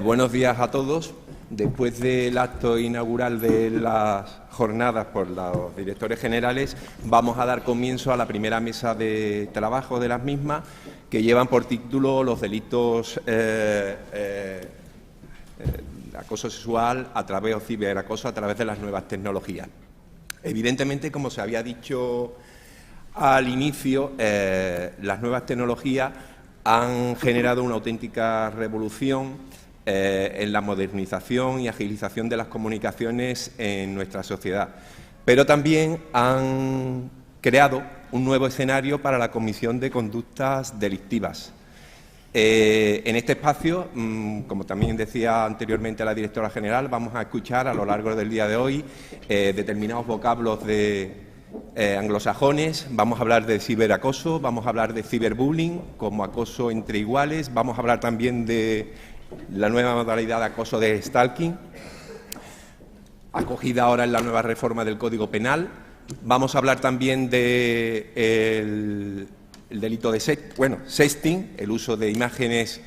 Buenos días a todos. Después del acto inaugural de las jornadas por los directores generales, vamos a dar comienzo a la primera mesa de trabajo de las mismas, que llevan por título los delitos de acoso sexual o ciberacoso a través de las nuevas tecnologías. Evidentemente, como se había dicho al inicio, las nuevas tecnologías han generado una auténtica revolución en la modernización y agilización de las comunicaciones en nuestra sociedad, pero también han creado un nuevo escenario para la comisión de conductas delictivas. En este espacio, como también decía anteriormente la directora general, vamos a escuchar a lo largo del día de hoy determinados vocablos anglosajones. Vamos a hablar de ciberacoso, vamos a hablar de ciberbullying como acoso entre iguales, vamos a hablar también de la nueva modalidad de acoso de stalking, acogida ahora en la nueva reforma del Código Penal. Vamos a hablar también de el delito de sexting, el uso de imágenes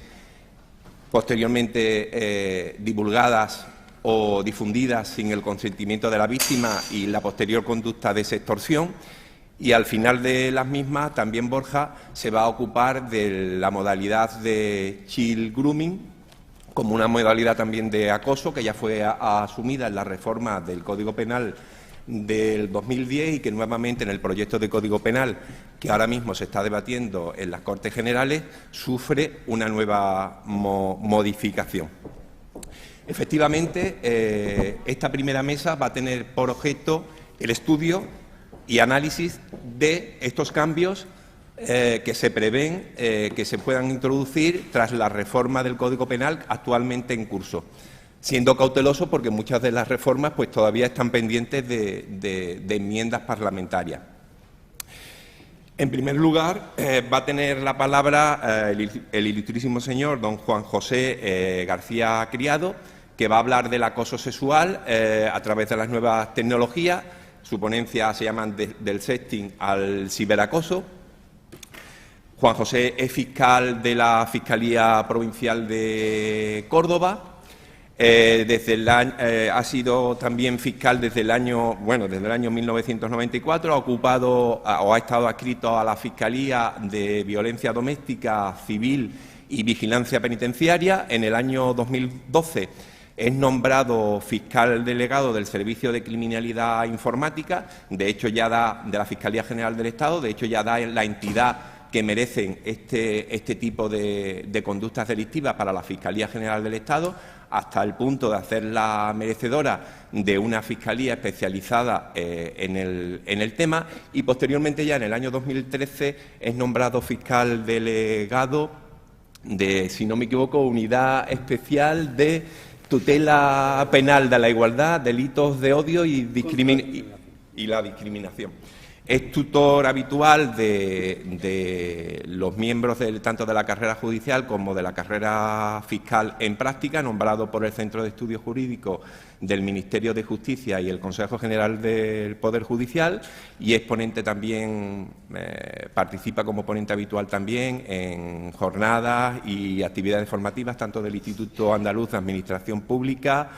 posteriormente divulgadas o difundidas sin el consentimiento de la víctima y la posterior conducta de sextorsión. Y al final de las mismas, también Borja se va a ocupar de la modalidad de child grooming, como una modalidad también de acoso que ya fue asumida en la reforma del Código Penal del 2010 y que nuevamente en el proyecto de Código Penal, que ahora mismo se está debatiendo en las Cortes Generales, sufre una nueva modificación. Efectivamente, esta primera mesa va a tener por objeto el estudio y análisis de estos cambios que se prevén que se puedan introducir tras la reforma del Código Penal actualmente en curso, siendo cauteloso porque muchas de las reformas pues todavía están pendientes de enmiendas parlamentarias. En primer lugar, va a tener la palabra el ilustrísimo señor don Juan José García Criado, que va a hablar del acoso sexual a través de las nuevas tecnologías. Su ponencia se llama del sexting al ciberacoso. Juan José es fiscal de la Fiscalía Provincial de Córdoba. Ha sido también fiscal desde el año 1994, ha estado adscrito a la Fiscalía de Violencia Doméstica, Civil y Vigilancia Penitenciaria. En el año 2012 es nombrado fiscal delegado del Servicio de Criminalidad Informática, de hecho ya da de la Fiscalía General del Estado, de hecho ya da la entidad que merecen este tipo de conductas delictivas para la Fiscalía General del Estado, hasta el punto de hacerla merecedora de una fiscalía especializada en el tema, y posteriormente ya en el año 2013 es nombrado fiscal delegado de, si no me equivoco, Unidad Especial de Tutela Penal de la Igualdad, Delitos de Odio y la Discriminación. Es tutor habitual de los miembros tanto de la carrera judicial como de la carrera fiscal en práctica, nombrado por el Centro de Estudios Jurídicos del Ministerio de Justicia y el Consejo General del Poder Judicial, y es ponente también, participa como ponente habitual también en jornadas y actividades formativas tanto del Instituto Andaluz de Administración Pública,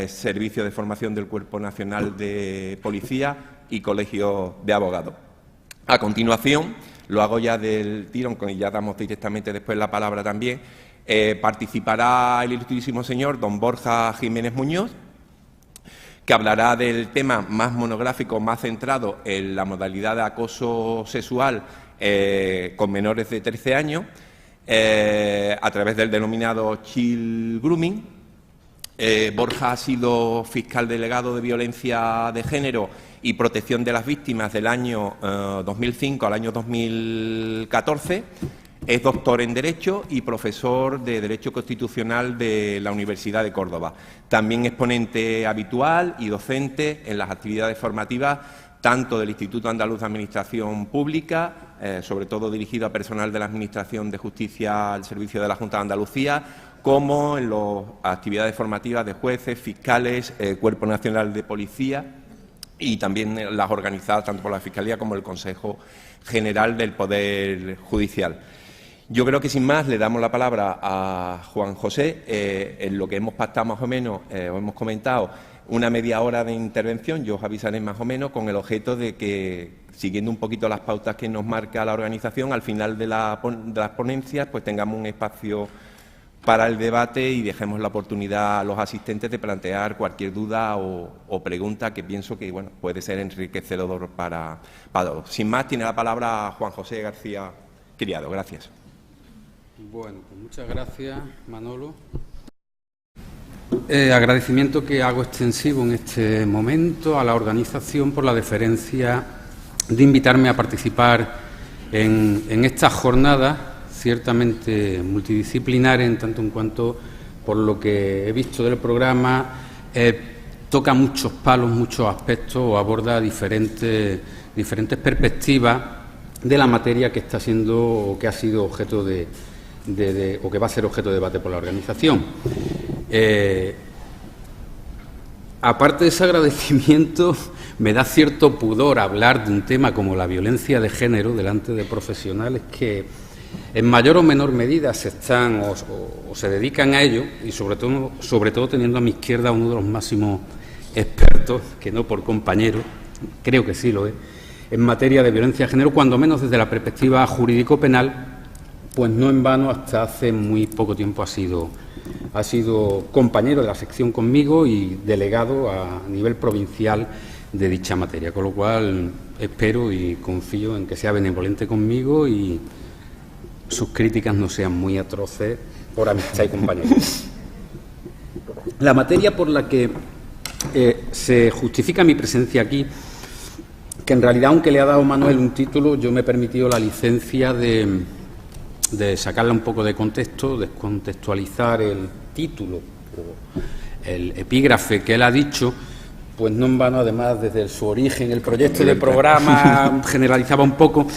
Servicio de Formación del Cuerpo Nacional de Policía y Colegio de Abogados. A continuación, lo hago ya del tirón, y ya damos directamente después la palabra también, participará el ilustrísimo señor don Borja Jiménez Muñoz, que hablará del tema más monográfico, más centrado en la modalidad de acoso sexual con menores de 13 años, a través del denominado child grooming. Borja ha sido fiscal delegado de violencia de género y protección de las víctimas del año 2005 al año 2014. Es doctor en Derecho y profesor de Derecho Constitucional de la Universidad de Córdoba. También es ponente habitual y docente en las actividades formativas tanto del Instituto Andaluz de Administración Pública, sobre todo dirigido a personal de la Administración de Justicia al servicio de la Junta de Andalucía, como en las actividades formativas de jueces, fiscales, Cuerpo Nacional de Policía y también las organizadas tanto por la Fiscalía como el Consejo General del Poder Judicial. Yo creo que sin más le damos la palabra a Juan José. En lo que hemos pactado más o menos, o hemos comentado, una media hora de intervención, yo os avisaré más o menos, con el objeto de que, siguiendo un poquito las pautas que nos marca la organización, al final de las ponencias pues tengamos un espacio para el debate y dejemos la oportunidad a los asistentes de plantear cualquier duda o pregunta que pienso que bueno, puede ser enriquecedor para todos. Sin más, tiene la palabra Juan José García Criado. Gracias. Bueno, pues muchas gracias, Manolo. Agradecimiento que hago extensivo en este momento a la organización por la deferencia de invitarme a participar en esta jornada ciertamente multidisciplinar, en tanto en cuanto, por lo que he visto del programa, toca muchos palos, muchos aspectos o aborda diferentes perspectivas de la materia que está siendo o que ha sido objeto o que va a ser objeto de debate por la organización. Aparte de ese agradecimiento, me da cierto pudor hablar de un tema como la violencia de género delante de profesionales que en mayor o menor medida se están o se dedican a ello, y sobre todo teniendo a mi izquierda uno de los máximos expertos, que no por compañero, creo que sí lo es, en materia de violencia de género, cuando menos desde la perspectiva jurídico-penal, pues no en vano hasta hace muy poco tiempo ha sido compañero de la sección conmigo y delegado a nivel provincial de dicha materia, con lo cual espero y confío en que sea benevolente conmigo y sus críticas no sean muy atroces por amistad y compañerismo. La materia por la que se justifica mi presencia aquí, que en realidad, aunque le ha dado Manuel un título, yo me he permitido la licencia de sacarla un poco de contexto, descontextualizar el título o el epígrafe que él ha dicho, pues no en vano, además, desde su origen, el proyecto de programa generalizaba un poco.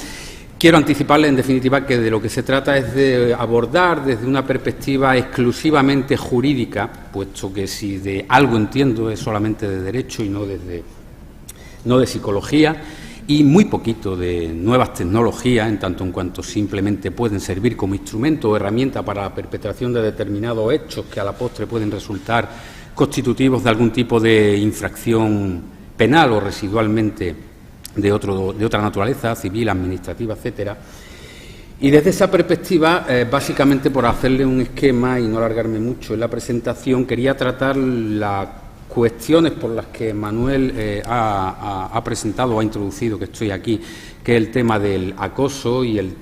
Quiero anticiparle, en definitiva, que de lo que se trata es de abordar desde una perspectiva exclusivamente jurídica, puesto que si de algo entiendo es solamente de derecho y no de psicología, y muy poquito de nuevas tecnologías, en tanto en cuanto simplemente pueden servir como instrumento o herramienta para la perpetración de determinados hechos que a la postre pueden resultar constitutivos de algún tipo de infracción penal o residualmente de otra naturaleza, civil, administrativa, etcétera. Y desde esa perspectiva, básicamente por hacerle un esquema y no alargarme mucho en la presentación, quería tratar las cuestiones por las que Manuel ha presentado o ha introducido, que estoy aquí, que es el tema del acoso y el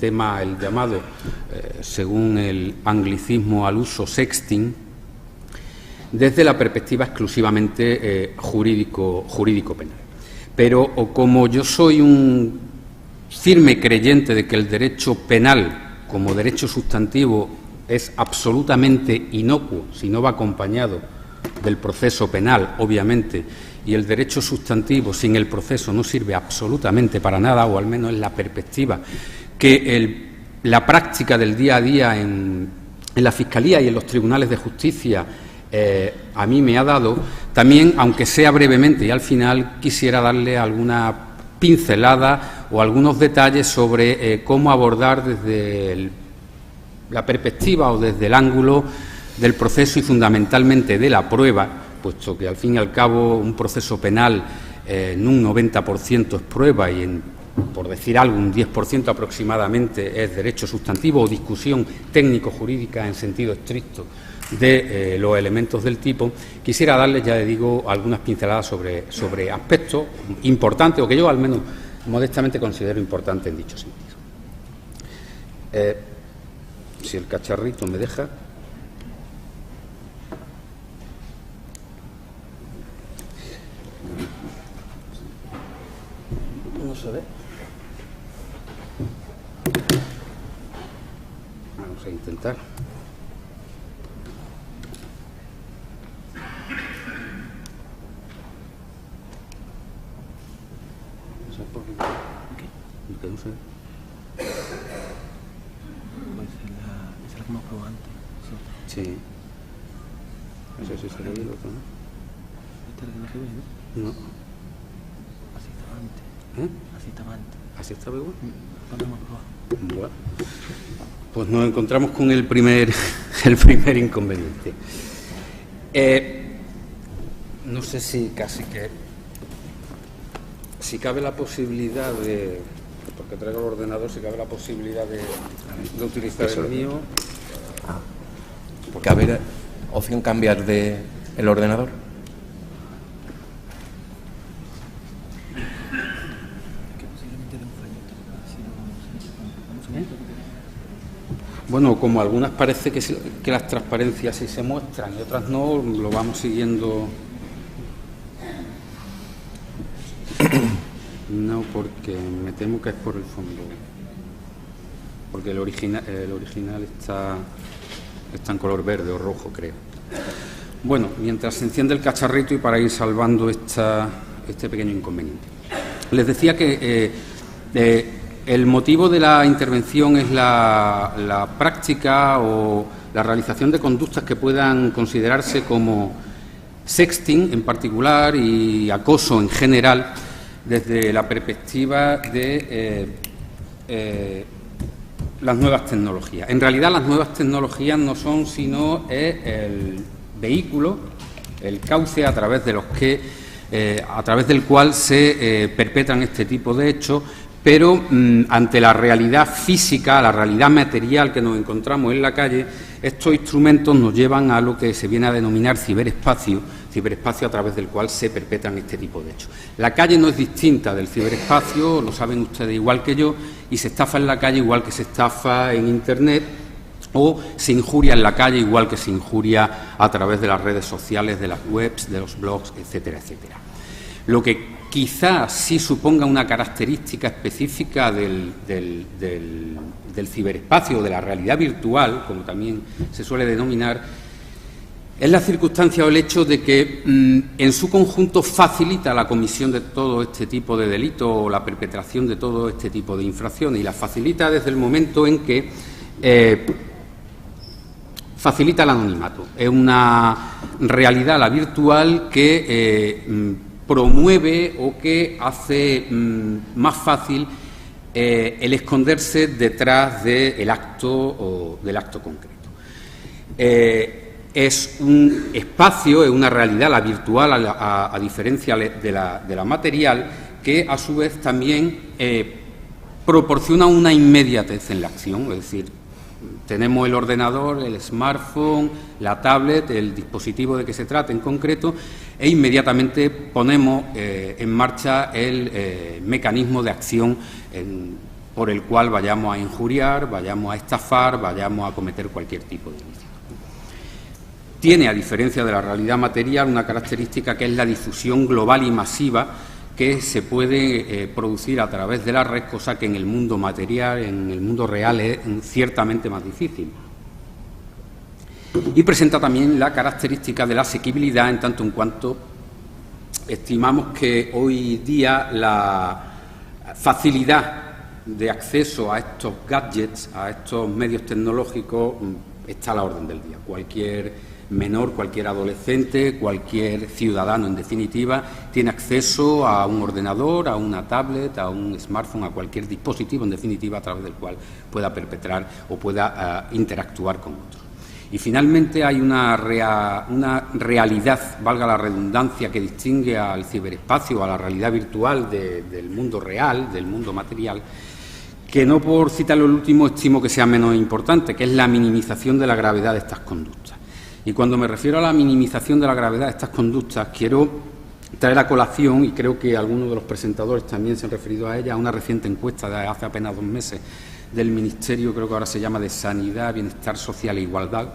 llamado, según el anglicismo al uso, sexting, desde la perspectiva exclusivamente jurídico-penal. Pero como yo soy un firme creyente de que el derecho penal, como derecho sustantivo, es absolutamente inocuo si no va acompañado del proceso penal, obviamente, y el derecho sustantivo sin el proceso no sirve absolutamente para nada, o al menos en la perspectiva que la práctica del día a día en la Fiscalía y en los tribunales de justicia a mí me ha dado, también, aunque sea brevemente y al final, quisiera darle alguna pincelada o algunos detalles sobre cómo abordar desde la perspectiva o desde el ángulo del proceso y fundamentalmente de la prueba, puesto que al fin y al cabo un proceso penal en un 90% es prueba y por decir algo, un 10% aproximadamente es derecho sustantivo o discusión técnico-jurídica en sentido estricto de los elementos del tipo. Quisiera darles, ya le digo, algunas pinceladas sobre aspectos importantes, o que yo al menos modestamente considero importantes en dicho sentido. Si el cacharrito me deja. No se ve. Vamos a intentar. No sé por qué. ¿Qué? No sé. Pues esa es la que hemos probado antes. Sí. Eso sí se ve el otro, ¿no? ¿Esta es la que no se ve, no? No. Así estaba antes. ¿Eh? Así estaba antes. ¿Así estaba igual? encontramos probado? Bueno, pues nos encontramos con el primer inconveniente. No sé si si cabe la posibilidad de, porque traigo el ordenador, si cabe la posibilidad de utilizar el mío. ¿Cabe opción cambiar de el ordenador? Que posiblemente de un fallo, si no, vamos a ver. Bueno, como algunas parece que las transparencias sí se muestran y otras no, lo vamos siguiendo. No, porque me temo que es por el fondo, porque el original está en color verde o rojo, creo. Bueno, mientras se enciende el cacharrito y para ir salvando este pequeño inconveniente. Les decía que el motivo de la intervención es la práctica o la realización de conductas que puedan considerarse como sexting en particular y acoso en general, desde la perspectiva de las nuevas tecnologías. En realidad, las nuevas tecnologías no son sino el vehículo, el cauce a través del cual se perpetran este tipo de hechos, pero ante la realidad física, la realidad material que nos encontramos en la calle, estos instrumentos nos llevan a lo que se viene a denominar ciberespacio a través del cual se perpetran este tipo de hechos. La calle no es distinta del ciberespacio, lo saben ustedes igual que yo, y se estafa en la calle igual que se estafa en Internet, o se injuria en la calle igual que se injuria a través de las redes sociales, de las webs, de los blogs, etcétera, etcétera. Lo que quizás sí suponga una característica específica del ciberespacio, de la realidad virtual, como también se suele denominar, es la circunstancia o el hecho de que en su conjunto facilita la comisión de todo este tipo de delitos o la perpetración de todo este tipo de infracciones, y la facilita desde el momento en que facilita el anonimato. Es una realidad, la virtual, que promueve o que hace más fácil el esconderse detrás del acto concreto. Es un espacio, es una realidad, la virtual, a diferencia de la material, que a su vez también proporciona una inmediatez en la acción, es decir, tenemos el ordenador, el smartphone, la tablet, el dispositivo de que se trate en concreto, e inmediatamente ponemos en marcha el mecanismo de acción por el cual vayamos a injuriar, vayamos a estafar, vayamos a cometer cualquier tipo de ilícito. Tiene, a diferencia de la realidad material, una característica que es la difusión global y masiva que se puede producir a través de la red, cosa que en el mundo material, en el mundo real, es ciertamente más difícil. Y presenta también la característica de la asequibilidad, en tanto en cuanto estimamos que hoy día la facilidad de acceso a estos gadgets, a estos medios tecnológicos, está a la orden del día. Cualquier menor, cualquier adolescente, cualquier ciudadano, en definitiva, tiene acceso a un ordenador, a una tablet, a un smartphone, a cualquier dispositivo, en definitiva, a través del cual pueda perpetrar o pueda interactuar con otros. Y finalmente hay una realidad, valga la redundancia, que distingue al ciberespacio, a la realidad virtual del mundo real, del mundo material, que no por citarlo el último estimo que sea menos importante, que es la minimización de la gravedad de estas conductas. Y cuando me refiero a la minimización de la gravedad de estas conductas, quiero traer a colación, y creo que algunos de los presentadores también se han referido a ella, a una reciente encuesta de hace apenas 2 meses del Ministerio, creo que ahora se llama de Sanidad, Bienestar Social e Igualdad,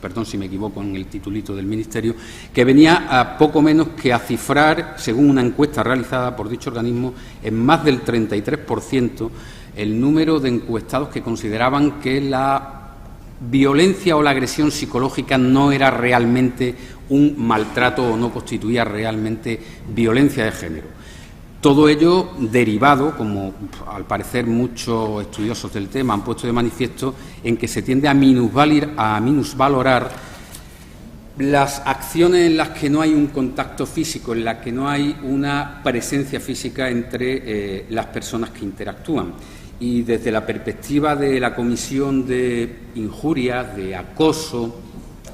perdón si me equivoco en el titulito del Ministerio, que venía a poco menos que a cifrar, según una encuesta realizada por dicho organismo, en más del 33% el número de encuestados que consideraban que la violencia o la agresión psicológica no era realmente un maltrato o no constituía realmente violencia de género. Todo ello derivado, como al parecer muchos estudiosos del tema han puesto de manifiesto, en que se tiende a minusvalorar las acciones en las que no hay un contacto físico, en las que no hay una presencia física entre las personas que interactúan. Y desde la perspectiva de la Comisión de Injurias, de acoso,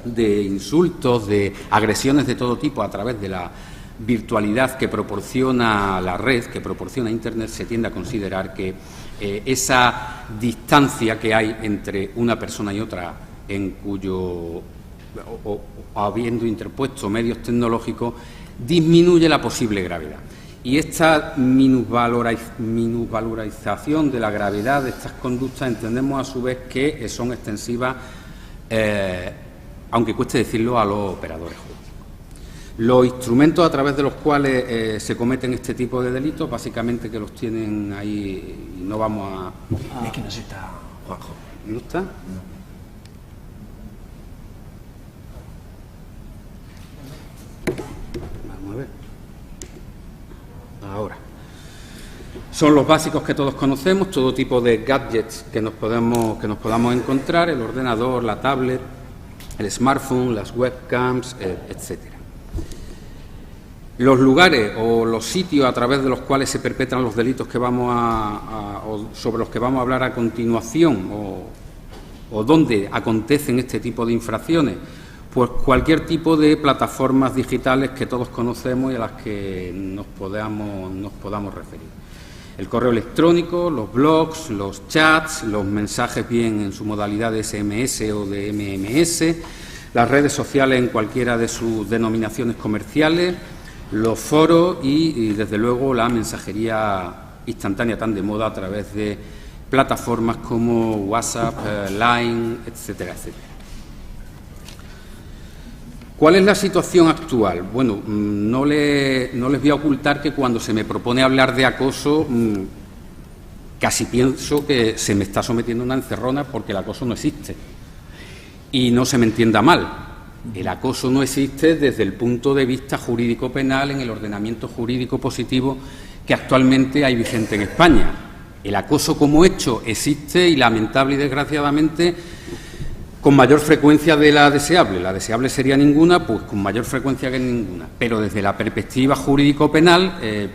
de insultos, de agresiones de todo tipo a través de la virtualidad que proporciona la red, que proporciona Internet, se tiende a considerar que esa distancia que hay entre una persona y otra, en cuyo o habiendo interpuesto medios tecnológicos, disminuye la posible gravedad. Y esta minusvalorización de la gravedad de estas conductas entendemos a su vez que son extensivas, aunque cueste decirlo, a los operadores jurídicos. Los instrumentos a través de los cuales se cometen este tipo de delitos, básicamente que los tienen ahí y no vamos a... Es que no se está, Juanjo. ¿No está? No. Vamos a ver. Ahora. Son los básicos que todos conocemos, todo tipo de gadgets que nos podamos encontrar, el ordenador, la tablet, el smartphone, las webcams, etcétera. Los lugares o los sitios a través de los cuales se perpetran los delitos que o sobre los que vamos a hablar a continuación o donde acontecen este tipo de infracciones, pues cualquier tipo de plataformas digitales que todos conocemos y a las que nos podamos referir. El correo electrónico, los blogs, los chats, los mensajes bien en su modalidad de SMS o de MMS, las redes sociales en cualquiera de sus denominaciones comerciales, los foros y, desde luego, la mensajería instantánea tan de moda a través de plataformas como WhatsApp, Line, etcétera, etcétera. ¿Cuál es la situación actual? Bueno, no les voy a ocultar que cuando se me propone hablar de acoso, casi pienso que se me está sometiendo a una encerrona porque el acoso no existe. Y no se me entienda mal. El acoso no existe desde el punto de vista jurídico-penal en el ordenamiento jurídico positivo que actualmente hay vigente en España. El acoso como hecho existe y, lamentable y desgraciadamente, con mayor frecuencia de la deseable. La deseable sería ninguna, pues con mayor frecuencia que ninguna. Pero desde la perspectiva jurídico-penal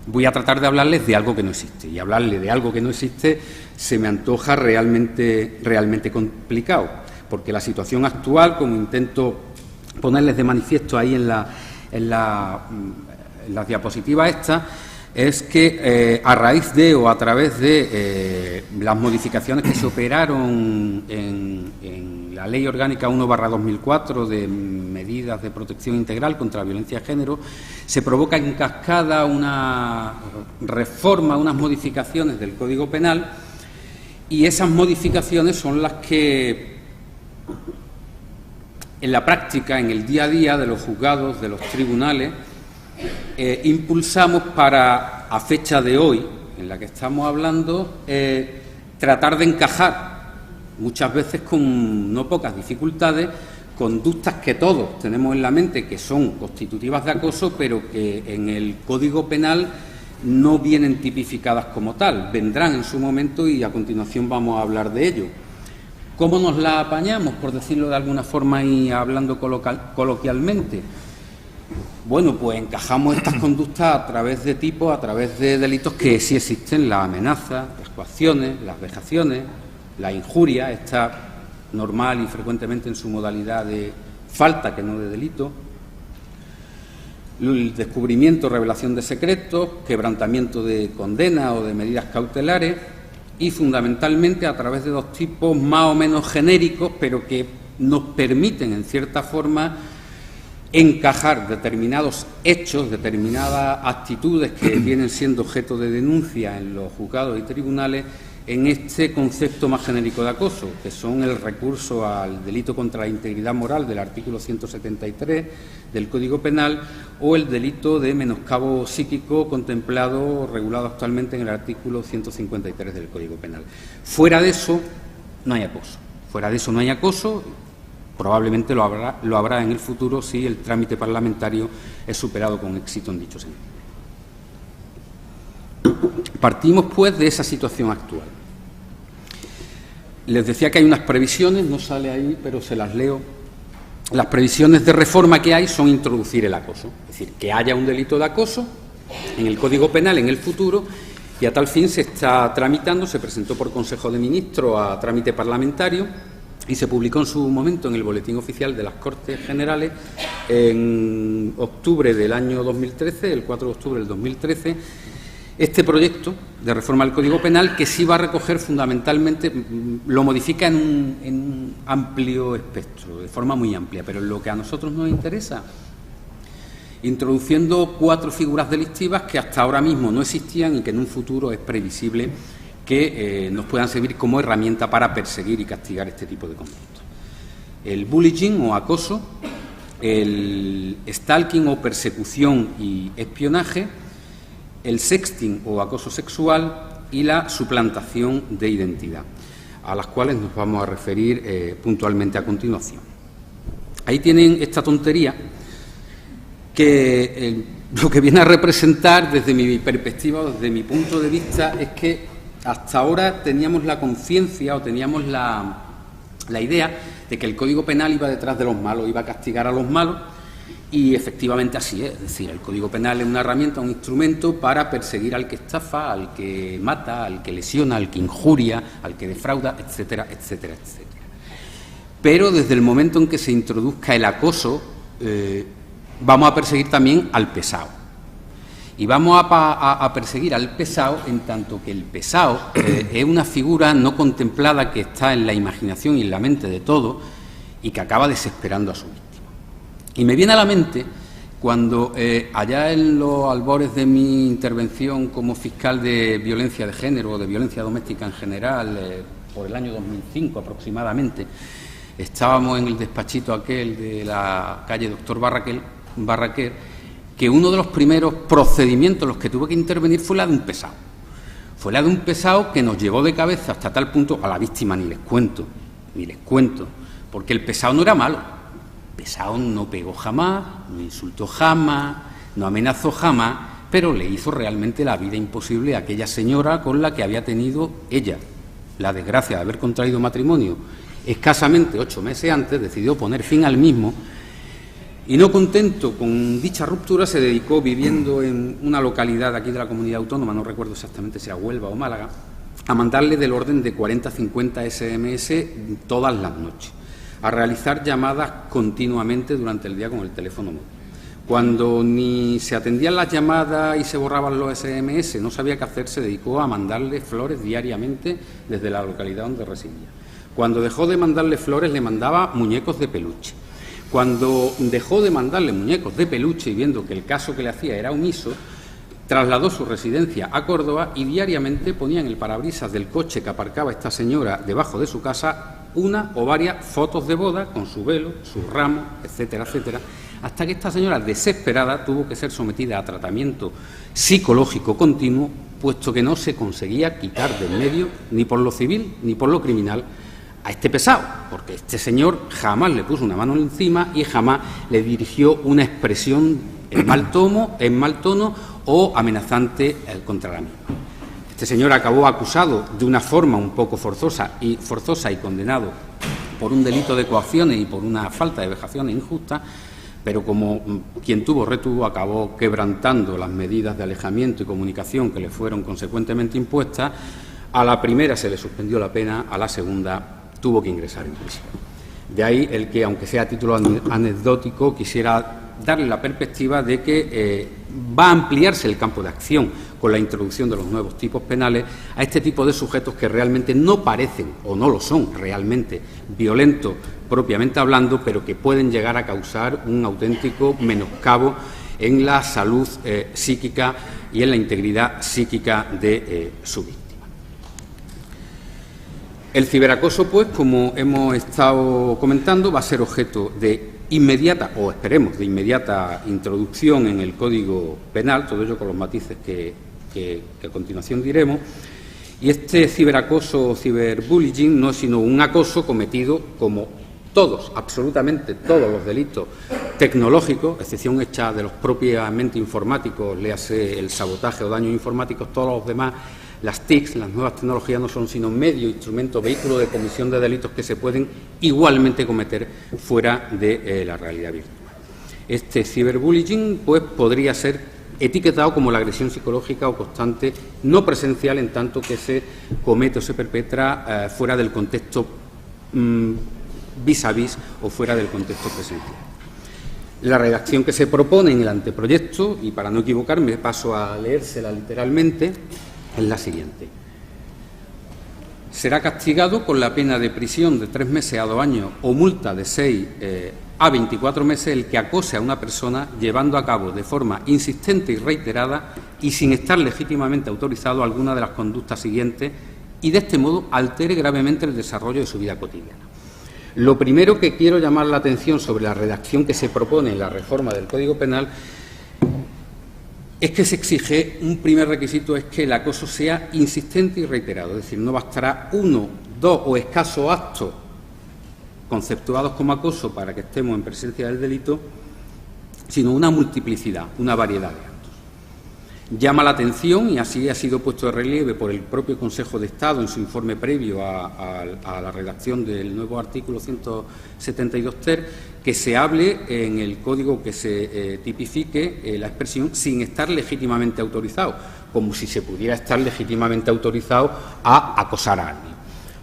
voy a tratar de hablarles de algo que no existe. Y hablarles de algo que no existe se me antoja realmente complicado. Porque la situación actual, como intento ponerles de manifiesto ahí en las diapositivas estas, es que a raíz de o a través de las modificaciones que se operaron en la Ley Orgánica 1/2004 de medidas de protección integral contra la violencia de género, se provoca en cascada una reforma, unas modificaciones del Código Penal, y esas modificaciones son las que en la práctica, en el día a día de los juzgados, de los tribunales, impulsamos para, a fecha de hoy, en la que estamos hablando, tratar de encajar, muchas veces con no pocas dificultades, conductas que todos tenemos en la mente que son constitutivas de acoso, pero que en el Código Penal no vienen tipificadas como tal. Vendrán en su momento y a continuación vamos a hablar de ello. ¿Cómo nos la apañamos, por decirlo de alguna forma y hablando coloquialmente? Bueno, pues encajamos estas conductas a través de delitos que sí existen: la amenaza, las coacciones, las vejaciones, la injuria, está normal y frecuentemente en su modalidad de falta que no de delito, el descubrimiento o revelación de secretos, quebrantamiento de condena o de medidas cautelares, y fundamentalmente a través de dos tipos más o menos genéricos, pero que nos permiten, en cierta forma, encajar determinados hechos, determinadas actitudes que vienen siendo objeto de denuncia en los juzgados y tribunales en este concepto más genérico de acoso, que son el recurso al delito contra la integridad moral del artículo 173 del Código Penal o el delito de menoscabo psíquico contemplado, regulado actualmente en el artículo 153 del Código Penal. Fuera de eso no hay acoso. Fuera de eso no hay acoso. Probablemente lo habrá en el futuro si el trámite parlamentario es superado con éxito en dicho sentido. Partimos, pues, de esa situación actual. Les decía que hay unas previsiones, no sale ahí, pero se las leo. las previsiones de reforma que hay son introducir el acoso, es decir, que haya un delito de acoso en el Código Penal en el futuro, y a tal fin se está tramitando, se presentó por Consejo de Ministros a trámite parlamentario y se publicó en su momento en el Boletín Oficial de las Cortes Generales en octubre del año 2013, el 4 de octubre del 2013, este proyecto de reforma del Código Penal, que sí va a recoger fundamentalmente, lo modifica en un amplio espectro, de forma muy amplia, pero lo que a nosotros nos interesa, introduciendo 4 figuras delictivas que hasta ahora mismo no existían y que en un futuro es previsible que nos puedan servir como herramienta para perseguir y castigar este tipo de conductas. El bullying o acoso, el stalking o persecución y espionaje, el sexting o acoso sexual y la suplantación de identidad, a las cuales nos vamos a referir puntualmente a continuación. Ahí tienen esta tontería que lo que viene a representar desde mi perspectiva, desde mi punto de vista, es que hasta ahora teníamos la conciencia o teníamos la idea de que el Código Penal iba detrás de los malos, iba a castigar a los malos, y efectivamente así es decir, el Código Penal es una herramienta, un instrumento para perseguir al que estafa, al que mata, al que lesiona, al que injuria, al que defrauda, etcétera, etcétera, etcétera. Pero desde el momento en que se introduzca el acoso, vamos a perseguir también al pesado. Y vamos a perseguir al pesado en tanto que el pesado es una figura no contemplada que está en la imaginación y en la mente de todos y que acaba desesperando a su víctima. Y me viene a la mente cuando allá en los albores de mi intervención como fiscal de violencia de género o de violencia doméstica en general, por el año 2005 aproximadamente, estábamos en el despachito aquel de la calle Doctor Barraquer, que uno de los primeros procedimientos en los que tuve que intervenir fue la de un pesado. Fue la de un pesado que nos llevó de cabeza hasta tal punto, a la víctima ni les cuento, porque el pesado no era malo. El pesado no pegó jamás, no insultó jamás, no amenazó jamás, pero le hizo realmente la vida imposible a aquella señora con la que había tenido ella la desgracia de haber contraído matrimonio escasamente 8 meses antes, decidió poner fin al mismo. Y no contento con dicha ruptura, se dedicó, viviendo en una localidad aquí de la comunidad autónoma, no recuerdo exactamente si era Huelva o Málaga, a mandarle del orden de 40-50 SMS todas las noches, a realizar llamadas continuamente durante el día con el teléfono móvil. Cuando ni se atendían las llamadas y se borraban los SMS, no sabía qué hacer, se dedicó a mandarle flores diariamente desde la localidad donde residía. Cuando dejó de mandarle flores, le mandaba muñecos de peluche. Cuando dejó de mandarle muñecos de peluche y viendo que el caso que le hacía era omiso, trasladó su residencia a Córdoba y diariamente ponía en el parabrisas del coche que aparcaba esta señora debajo de su casa una o varias fotos de boda con su velo, su ramo, etcétera, etcétera, hasta que esta señora, desesperada, tuvo que ser sometida a tratamiento psicológico continuo, puesto que no se conseguía quitar del medio, ni por lo civil ni por lo criminal, a este pesado, porque este señor jamás le puso una mano encima y jamás le dirigió una expresión en mal tono o amenazante contra la misma. Este señor acabó acusado de una forma un poco forzosa y condenado por un delito de coacciones y por una falta de vejaciones injustas, pero como quien tuvo retuvo, acabó quebrantando las medidas de alejamiento y comunicación que le fueron consecuentemente impuestas. A la primera se le suspendió la pena, a la segunda tuvo que ingresar en prisión. De ahí el que, aunque sea a título anecdótico, quisiera darle la perspectiva de que va a ampliarse el campo de acción con la introducción de los nuevos tipos penales a este tipo de sujetos que realmente no parecen o no lo son realmente violentos propiamente hablando, pero que pueden llegar a causar un auténtico menoscabo en la salud psíquica y en la integridad psíquica de su víctima. El ciberacoso, pues, como hemos estado comentando, va a ser objeto de inmediata, o esperemos, de inmediata introducción en el Código Penal, todo ello con los matices que a continuación diremos. Y este ciberacoso o ciberbullying no es sino un acoso cometido como todos, absolutamente todos los delitos tecnológicos, excepción hecha de los propiamente informáticos, léase el sabotaje o daños informáticos, todos los demás las TICs, las nuevas tecnologías, no son sino medios, instrumentos, vehículos de comisión de delitos que se pueden igualmente cometer fuera de la realidad virtual. Este ciberbullying pues, podría ser etiquetado como la agresión psicológica o constante no presencial, en tanto que se comete o se perpetra fuera del contexto vis a vis o fuera del contexto presencial. La redacción que se propone en el anteproyecto, y para no equivocarme paso a leérsela literalmente, es la siguiente. Será castigado con la pena de prisión de 3 meses a 2 años o multa de 6 a 24 meses el que acose a una persona llevando a cabo de forma insistente y reiterada y sin estar legítimamente autorizado alguna de las conductas siguientes y de este modo altere gravemente el desarrollo de su vida cotidiana. Lo primero que quiero llamar la atención sobre la redacción que se propone en la reforma del Código Penal es que se exige, un primer requisito es que el acoso sea insistente y reiterado, es decir, no bastará 1, 2 o escasos actos conceptuados como acoso para que estemos en presencia del delito, sino una multiplicidad, una variedad de actos. Llama la atención, y así ha sido puesto de relieve por el propio Consejo de Estado en su informe previo a la redacción del nuevo artículo 172 ter, que se hable en el código, que se tipifique la expresión sin estar legítimamente autorizado, como si se pudiera estar legítimamente autorizado a acosar a alguien.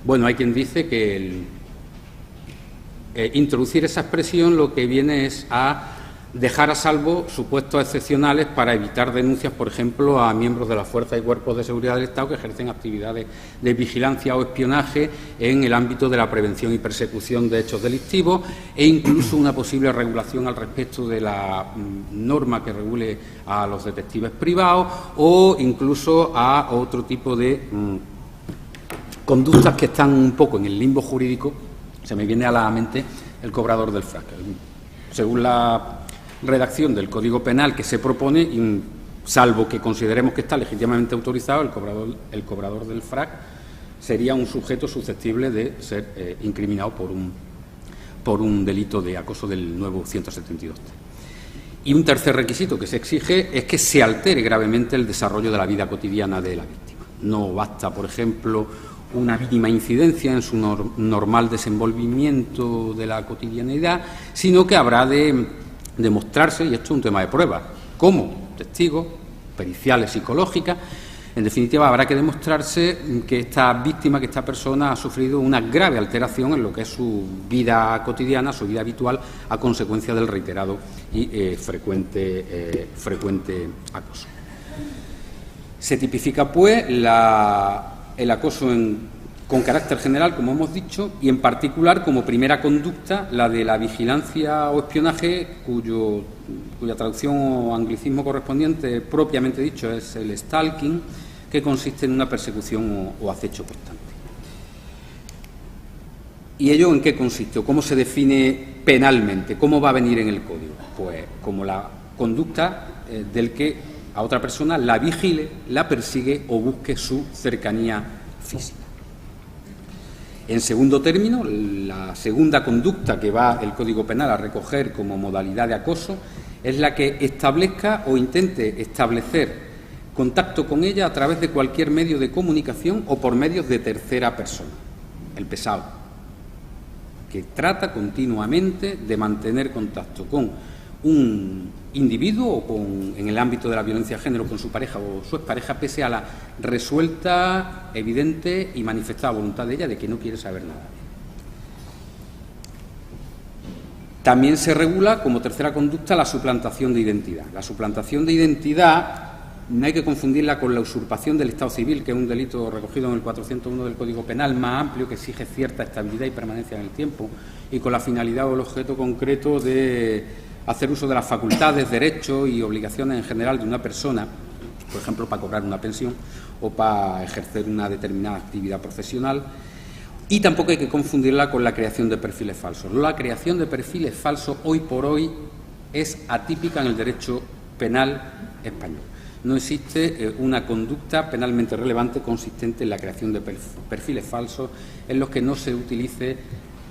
Bueno, hay quien dice que introducir esa expresión lo que viene es a dejar a salvo supuestos excepcionales para evitar denuncias, por ejemplo, a miembros de las fuerzas y cuerpos de seguridad del Estado que ejercen actividades de vigilancia o espionaje en el ámbito de la prevención y persecución de hechos delictivos, e incluso una posible regulación al respecto de la norma que regule a los detectives privados o incluso a otro tipo de conductas que están un poco en el limbo jurídico. Se me viene a la mente el cobrador del FRAC. Según la redacción del Código Penal que se propone, salvo que consideremos que está legítimamente autorizado, el cobrador del FRAC sería un sujeto susceptible de ser incriminado por un delito de acoso del nuevo 172. Y un tercer requisito que se exige es que se altere gravemente el desarrollo de la vida cotidiana de la víctima. No basta, por ejemplo, una mínima incidencia en su normal desenvolvimiento de la cotidianidad, sino que habrá de demostrarse, y esto es un tema de prueba, como testigos, periciales psicológicas, en definitiva habrá que demostrarse que esta víctima, que esta persona ha sufrido una grave alteración en lo que es su vida cotidiana, su vida habitual, a consecuencia del reiterado y frecuente acoso. Se tipifica, pues, el acoso con carácter general, como hemos dicho, y en particular como primera conducta la de la vigilancia o espionaje, cuya traducción o anglicismo correspondiente propiamente dicho es el stalking, que consiste en una persecución o acecho constante. ¿Y ello en qué consiste o cómo se define penalmente? ¿Cómo va a venir en el Código? Pues como la conducta del que a otra persona la vigile, la persigue o busque su cercanía física. En segundo término, la segunda conducta que va el Código Penal a recoger como modalidad de acoso es la que establezca o intente establecer contacto con ella a través de cualquier medio de comunicación o por medios de tercera persona, el pesado, que trata continuamente de mantener contacto con un individuo o en el ámbito de la violencia de género con su pareja o su expareja, pese a la resuelta, evidente y manifestada voluntad de ella de que no quiere saber nada. También se regula como tercera conducta la suplantación de identidad. La suplantación de identidad no hay que confundirla con la usurpación del Estado civil, que es un delito recogido en el 401 del Código Penal, más amplio, que exige cierta estabilidad y permanencia en el tiempo, y con la finalidad o el objeto concreto de hacer uso de las facultades, derechos y obligaciones en general de una persona, por ejemplo, para cobrar una pensión o para ejercer una determinada actividad profesional. Y tampoco hay que confundirla con la creación de perfiles falsos. La creación de perfiles falsos hoy por hoy es atípica en el derecho penal español. No existe una conducta penalmente relevante consistente en la creación de perfiles falsos en los que no se utilice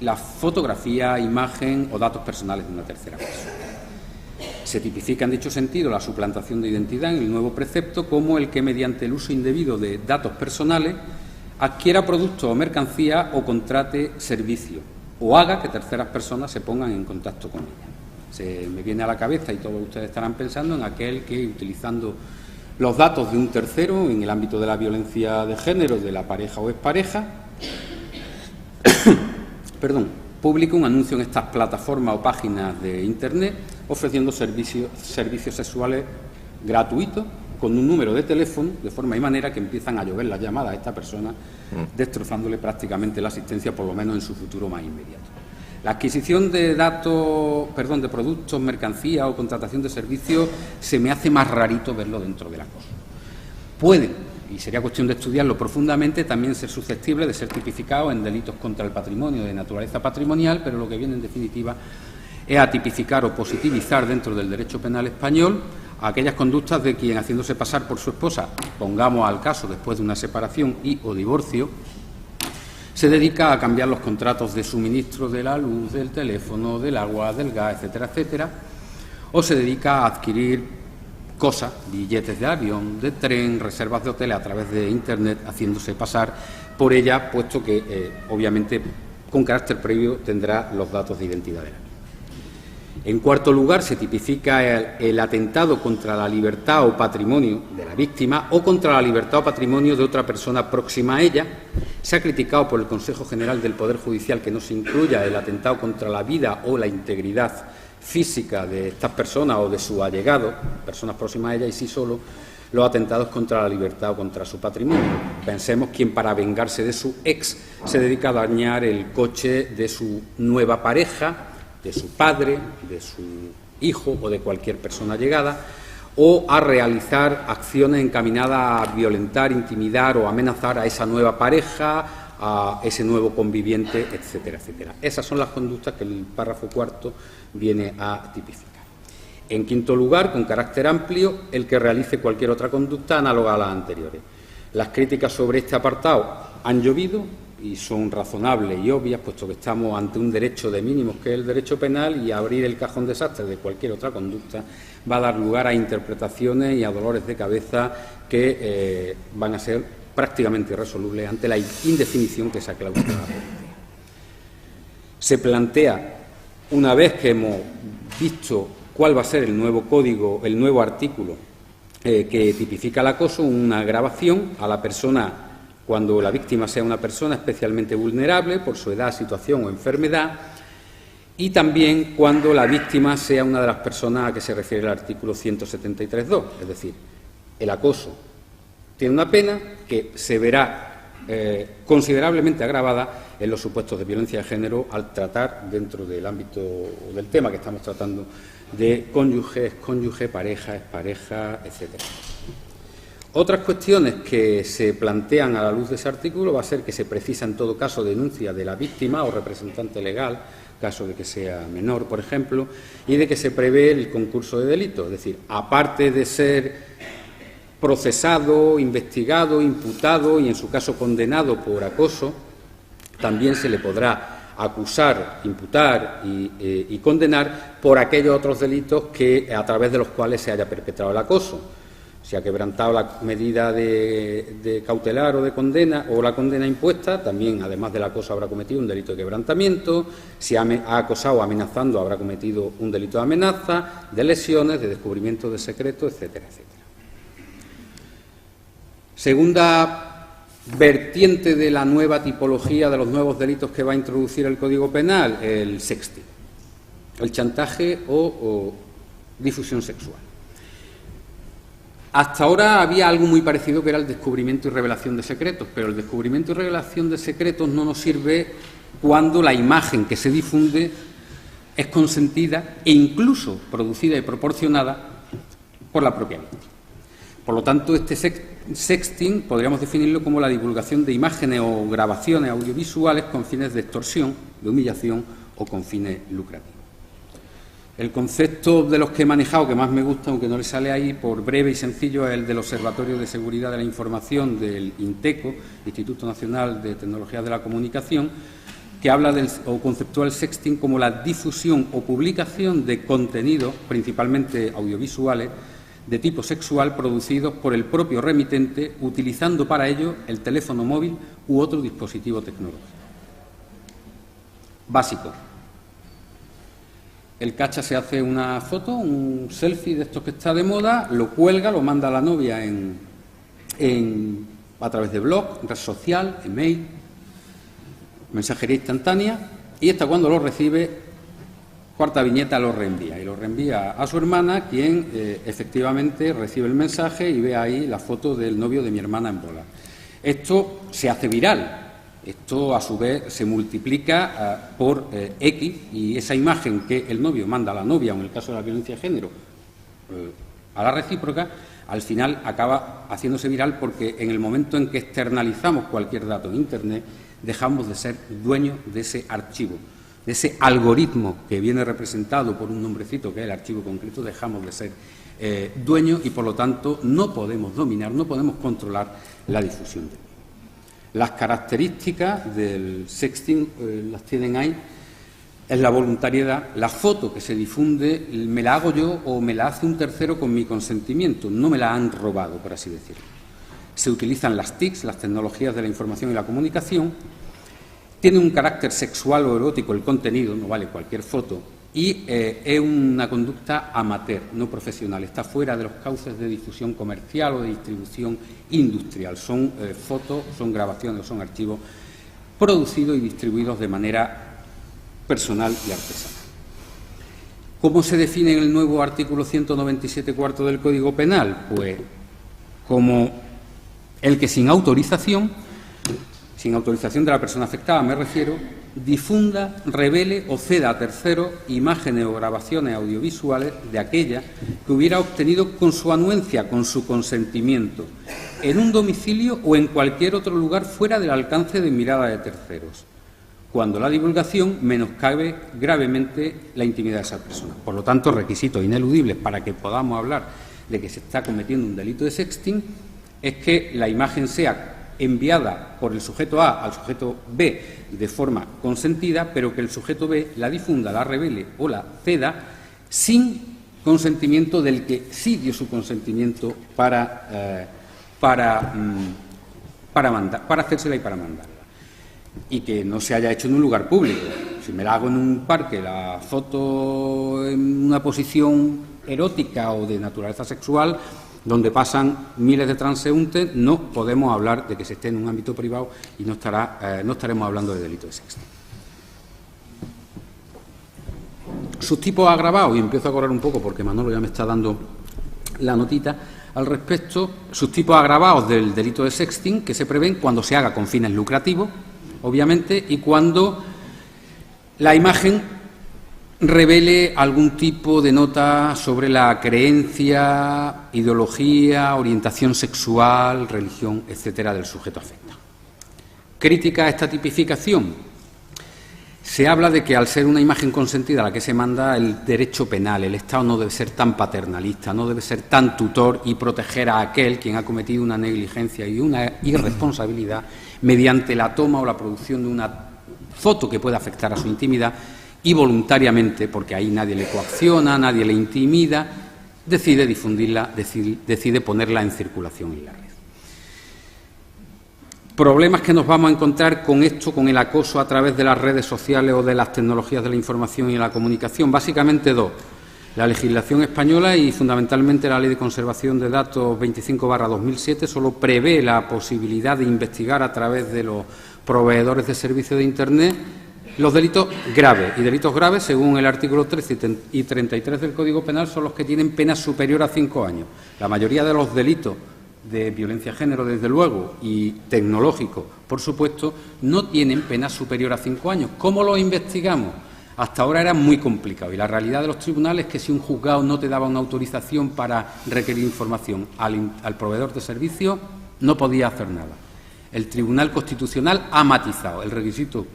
la fotografía, imagen o datos personales de una tercera persona. Se tipifica en dicho sentido la suplantación de identidad en el nuevo precepto como el que, mediante el uso indebido de datos personales, adquiera productos o mercancía o contrate servicio, o haga que terceras personas se pongan en contacto con ella. Se me viene a la cabeza, y todos ustedes estarán pensando, en aquel que, utilizando los datos de un tercero en el ámbito de la violencia de género, de la pareja o expareja, publica un anuncio en estas plataformas o páginas de Internet ofreciendo servicios sexuales gratuitos con un número de teléfono, de forma y manera que empiezan a llover las llamadas a esta persona, destrozándole prácticamente la asistencia, por lo menos en su futuro más inmediato. La adquisición de de productos, mercancías o contratación de servicios se me hace más rarito verlo dentro del acoso. Pueden, y sería cuestión de estudiarlo profundamente, también ser susceptible de ser tipificado en delitos contra el patrimonio de naturaleza patrimonial, pero lo que viene en definitiva es a tipificar o positivizar dentro del derecho penal español aquellas conductas de quien, haciéndose pasar por su esposa, pongamos al caso después de una separación y o divorcio, se dedica a cambiar los contratos de suministro de la luz, del teléfono, del agua, del gas, etcétera, etcétera, o se dedica a adquirir cosas, billetes de avión, de tren, reservas de hoteles a través de Internet, haciéndose pasar por ella, puesto que, obviamente, con carácter previo tendrá los datos de identidad de la misma. En cuarto lugar, se tipifica el atentado contra la libertad o patrimonio de la víctima o contra la libertad o patrimonio de otra persona próxima a ella. Se ha criticado por el Consejo General del Poder Judicial que no se incluya el atentado contra la vida o la integridad física de estas personas o de sus allegados, personas próximas a ella, y sí solo los atentados contra la libertad o contra su patrimonio. Pensemos quien, para vengarse de su ex, se dedica a dañar el coche de su nueva pareja, de su padre, de su hijo o de cualquier persona allegada, o a realizar acciones encaminadas a violentar, intimidar o amenazar a esa nueva pareja, a ese nuevo conviviente, etcétera, etcétera. Esas son las conductas que el párrafo cuarto viene a tipificar. En quinto lugar, con carácter amplio, el que realice cualquier otra conducta análoga a las anteriores. Las críticas sobre este apartado han llovido y son razonables y obvias, puesto que estamos ante un derecho de mínimos que es el derecho penal, y abrir el cajón desastre de cualquier otra conducta va a dar lugar a interpretaciones y a dolores de cabeza que van a ser prácticamente irresolubles ante la indefinición que esa cláusula plantea. Se plantea, una vez que hemos visto cuál va a ser el nuevo código, el nuevo artículo que tipifica el acoso, una gravación a la persona cuando la víctima sea una persona especialmente vulnerable por su edad, situación o enfermedad, y también cuando la víctima sea una de las personas a que se refiere el artículo 173.2, es decir, el acoso tiene una pena que se verá considerablemente agravada en los supuestos de violencia de género al tratar, dentro del ámbito del tema que estamos tratando, de cónyuges, cónyuge, pareja, expareja, etcétera. Otras cuestiones que se plantean a la luz de ese artículo va a ser que se precisa en todo caso denuncia de la víctima o representante legal, caso de que sea menor, por ejemplo, y de que se prevé el concurso de delitos. Es decir, aparte de ser procesado, investigado, imputado y en su caso condenado por acoso, también se le podrá acusar, imputar y condenar por aquellos otros delitos que a través de los cuales se haya perpetrado el acoso. Si ha quebrantado la medida de cautelar o de condena o la condena impuesta, también, además del acoso, habrá cometido un delito de quebrantamiento. Si ha acosado amenazando, habrá cometido un delito de amenaza, de lesiones, de descubrimiento de secretos, etcétera, etcétera. Segunda vertiente de la nueva tipología de los nuevos delitos que va a introducir el Código Penal, el sexting, el chantaje o difusión sexual. Hasta ahora había algo muy parecido, que era el descubrimiento y revelación de secretos, pero el descubrimiento y revelación de secretos no nos sirve cuando la imagen que se difunde es consentida e incluso producida y proporcionada por la propia víctima. Por lo tanto, este sexting podríamos definirlo como la divulgación de imágenes o grabaciones audiovisuales con fines de extorsión, de humillación o con fines lucrativos. El concepto de los que he manejado, que más me gusta, aunque no le sale ahí, por breve y sencillo, es el del Observatorio de Seguridad de la Información del INTECO, Instituto Nacional de Tecnologías de la Comunicación, que habla o conceptúa el sexting como la difusión o publicación de contenidos, principalmente audiovisuales, de tipo sexual producidos por el propio remitente, utilizando para ello el teléfono móvil u otro dispositivo tecnológico. Básico. El cacha se hace una foto, un selfie de estos que está de moda, lo cuelga, lo manda a la novia a través de blog, red social, email, mensajería instantánea, y esta, cuando lo recibe, cuarta viñeta, lo reenvía. Y lo reenvía a su hermana, quien efectivamente recibe el mensaje y ve ahí la foto del novio de mi hermana en bola. Esto se hace viral. Esto, a su vez, se multiplica por X, y esa imagen que el novio manda a la novia, o en el caso de la violencia de género, a la recíproca, al final acaba haciéndose viral, porque en el momento en que externalizamos cualquier dato en Internet, dejamos de ser dueños de ese archivo, de ese algoritmo que viene representado por un nombrecito que es el archivo concreto. Dejamos de ser dueños y, por lo tanto, no podemos dominar, no podemos controlar la difusión de él. Las características del sexting las tienen ahí. Es la voluntariedad. La foto que se difunde me la hago yo o me la hace un tercero con mi consentimiento, no me la han robado, por así decirlo. Se utilizan las TICs, las tecnologías de la información y la comunicación. Tiene un carácter sexual o erótico el contenido, no vale cualquier foto, y es una conducta amateur, no profesional. Está fuera de los cauces de difusión comercial o de distribución industrial. Son fotos, son grabaciones, son archivos producidos y distribuidos de manera personal y artesanal. ¿Cómo se define en el nuevo artículo 197 cuarto del Código Penal? Pues como el que sin autorización de la persona afectada, me refiero, difunda, revele o ceda a terceros imágenes o grabaciones audiovisuales de aquella que hubiera obtenido con su anuencia, con su consentimiento, en un domicilio o en cualquier otro lugar fuera del alcance de mirada de terceros, cuando la divulgación menoscabe gravemente la intimidad de esa persona. Por lo tanto, requisitos ineludibles para que podamos hablar de que se está cometiendo un delito de sexting es que la imagen sea enviada por el sujeto A al sujeto B de forma consentida, pero que el sujeto B la difunda, la revele o la ceda sin consentimiento del que sí dio su consentimiento para hacérsela y para mandarla. Y que no se haya hecho en un lugar público. Si me la hago en un parque, la foto en una posición erótica o de naturaleza sexual, donde pasan miles de transeúntes, no podemos hablar de que se esté en un ámbito privado y no estaremos hablando de delito de sexting. Sus tipos agravados, y empiezo a correr un poco porque Manolo ya me está dando la notita al respecto. Sus tipos agravados del delito de sexting, que se prevén cuando se haga con fines lucrativos, obviamente, y cuando la imagen revele algún tipo de nota sobre la creencia, ideología, orientación sexual, religión, etcétera, del sujeto afectado. Crítica a esta tipificación. Se habla de que, al ser una imagen consentida a la que se manda, el derecho penal, el Estado no debe ser tan paternalista, no debe ser tan tutor y proteger a aquel quien ha cometido una negligencia y una irresponsabilidad mediante la toma o la producción de una foto que pueda afectar a su intimidad, y voluntariamente, porque ahí nadie le coacciona, nadie le intimida, decide difundirla, decide ponerla en circulación en la red. Problemas que nos vamos a encontrar con esto, con el acoso a través de las redes sociales o de las tecnologías de la información y la comunicación, básicamente dos. La legislación española y fundamentalmente la Ley de Conservación de Datos 25/2007 solo prevé la posibilidad de investigar a través de los proveedores de servicios de Internet los delitos graves. Y delitos graves, según el artículo 13 y 33 del Código Penal, son los que tienen pena superior a 5 años. La mayoría de los delitos de violencia de género, desde luego, y tecnológicos, por supuesto, no tienen pena superior a 5 años. ¿Cómo los investigamos? Hasta ahora era muy complicado, y la realidad de los tribunales es que si un juzgado no te daba una autorización para requerir información al proveedor de servicio, no podía hacer nada. El Tribunal Constitucional ha matizado el requisito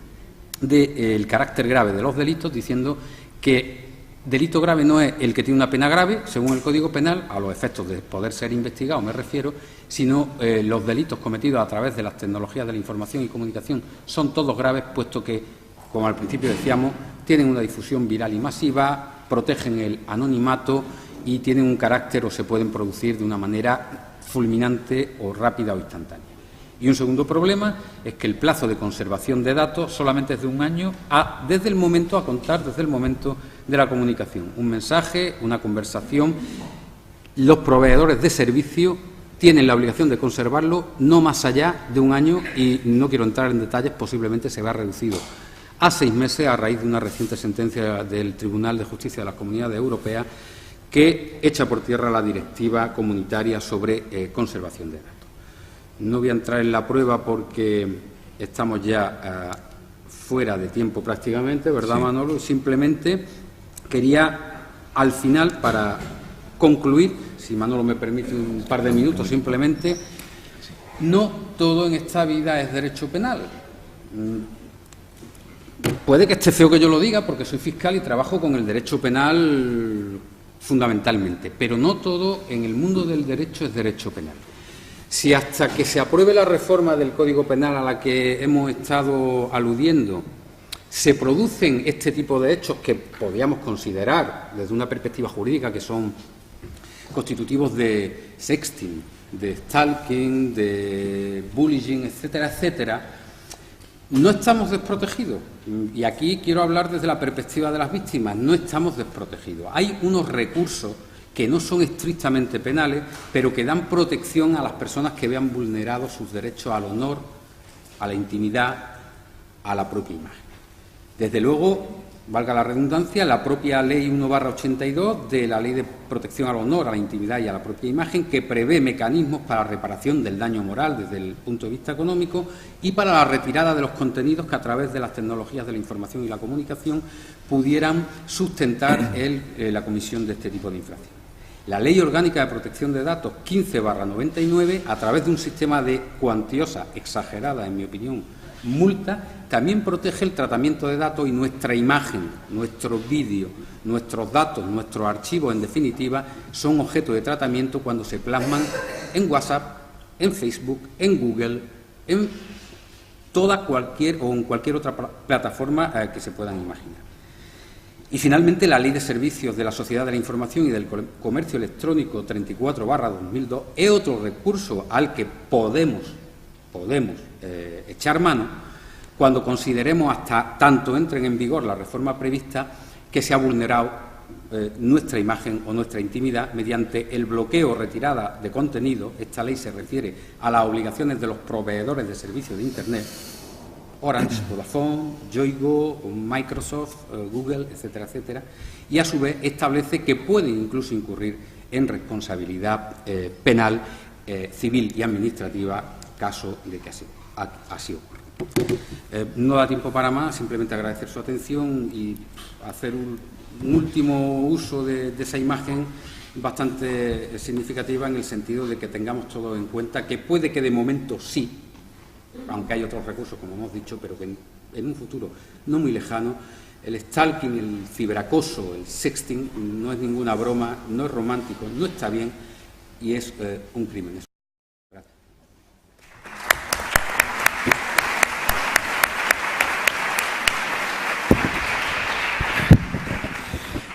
del carácter grave de los delitos, diciendo que delito grave no es el que tiene una pena grave, según el Código Penal, a los efectos de poder ser investigado me refiero, sino los delitos cometidos a través de las tecnologías de la información y comunicación son todos graves, puesto que como al principio decíamos, tienen una difusión viral y masiva, protegen el anonimato y tienen un carácter o se pueden producir de una manera fulminante o rápida o instantánea. Y un segundo problema es que el plazo de conservación de datos solamente es de un año desde el momento de la comunicación. Un mensaje, una conversación. Los proveedores de servicio tienen la obligación de conservarlo no más allá de un año y no quiero entrar en detalles, posiblemente se vea reducido a 6 meses a raíz de una reciente sentencia del Tribunal de Justicia de las Comunidades Europeas que echa por tierra la directiva comunitaria sobre conservación de datos. No voy a entrar en la prueba porque estamos ya fuera de tiempo prácticamente, ¿verdad, sí, Manolo? Simplemente quería, al final, para concluir, si Manolo me permite un par de minutos, simplemente, no todo en esta vida es derecho penal. Puede que esté feo que yo lo diga porque soy fiscal y trabajo con el derecho penal fundamentalmente, pero no todo en el mundo del derecho es derecho penal. Si hasta que se apruebe la reforma del Código Penal a la que hemos estado aludiendo se producen este tipo de hechos que podríamos considerar desde una perspectiva jurídica que son constitutivos de sexting, de stalking, de bullying, etcétera, etcétera, no estamos desprotegidos. Y aquí quiero hablar desde la perspectiva de las víctimas. No estamos desprotegidos. Hay unos recursos que no son estrictamente penales, pero que dan protección a las personas que vean vulnerados sus derechos al honor, a la intimidad, a la propia imagen. Desde luego, valga la redundancia, la propia Ley 1/82 de la Ley de Protección al Honor, a la Intimidad y a la propia imagen, que prevé mecanismos para la reparación del daño moral desde el punto de vista económico y para la retirada de los contenidos que a través de las tecnologías de la información y la comunicación pudieran sustentar la comisión de este tipo de infracciones. La Ley Orgánica de Protección de Datos 15/99, a través de un sistema de cuantiosa, exagerada, en mi opinión, multa, también protege el tratamiento de datos y nuestra imagen, nuestros vídeos, nuestros datos, nuestros archivos, en definitiva, son objeto de tratamiento cuando se plasman en WhatsApp, en Facebook, en Google, en cualquier otra plataforma que se puedan imaginar. Y, finalmente, la Ley de Servicios de la Sociedad de la Información y del Comercio Electrónico 34/2002 es otro recurso al que podemos echar mano cuando consideremos, hasta tanto entren en vigor la reforma prevista, que se ha vulnerado nuestra imagen o nuestra intimidad mediante el bloqueo o retirada de contenido. Esta ley se refiere a las obligaciones de los proveedores de servicios de Internet, Orange, Vodafone, Yoigo, Microsoft, Google, etcétera, etcétera, y a su vez establece que pueden incluso incurrir en responsabilidad penal, civil y administrativa, caso de que así ocurra. No da tiempo para más, simplemente agradecer su atención y hacer un último uso de esa imagen bastante significativa, en el sentido de que tengamos todo en cuenta que puede que de momento sí, aunque hay otros recursos, como hemos dicho, pero que en un futuro no muy lejano, el stalking, el ciberacoso, el sexting no es ninguna broma, no es romántico, no está bien y es un crimen. Gracias.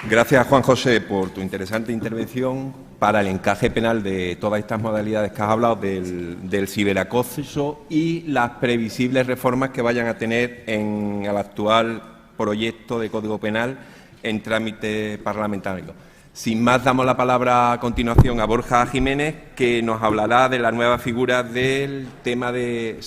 Gracias, Juan José, por tu interesante intervención para el encaje penal de todas estas modalidades que has hablado del ciberacoso y las previsibles reformas que vayan a tener en el actual proyecto de Código Penal en trámite parlamentario. Sin más, damos la palabra a continuación a Borja Jiménez, que nos hablará de la nueva figura del tema del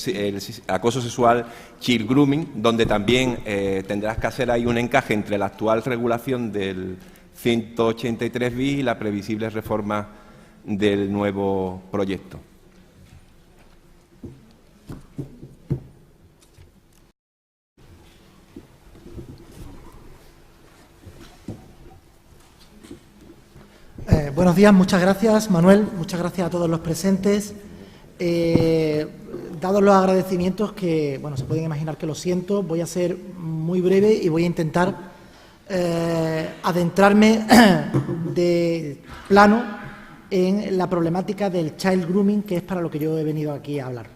acoso sexual, child grooming, donde también tendrás que hacer ahí un encaje entre la actual regulación del 183 bis y la previsible reforma del nuevo proyecto. Buenos días, muchas gracias, Manuel, muchas gracias a todos los presentes. Dados los agradecimientos que, bueno, se pueden imaginar que lo siento, voy a ser muy breve y voy a intentar adentrarme de plano en la problemática del child grooming, que es para lo que yo he venido aquí a hablar.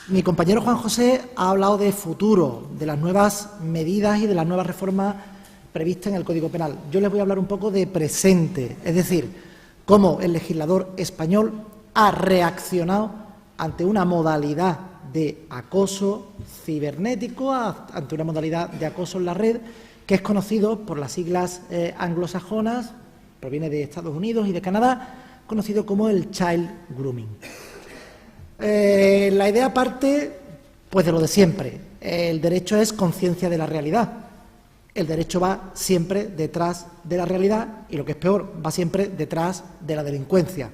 Mi compañero Juan José ha hablado de futuro, de las nuevas medidas y de las nuevas reformas previstas en el Código Penal. Yo les voy a hablar un poco de presente, es decir, cómo el legislador español ha reaccionado ante una modalidad de acoso cibernético, ante una modalidad de acoso en la red, que es conocido por las siglas anglosajonas, proviene de Estados Unidos y de Canadá, conocido como el child grooming. La idea parte pues de lo de siempre. El derecho es conciencia de la realidad. El derecho va siempre detrás de la realidad y, lo que es peor, va siempre detrás de la delincuencia.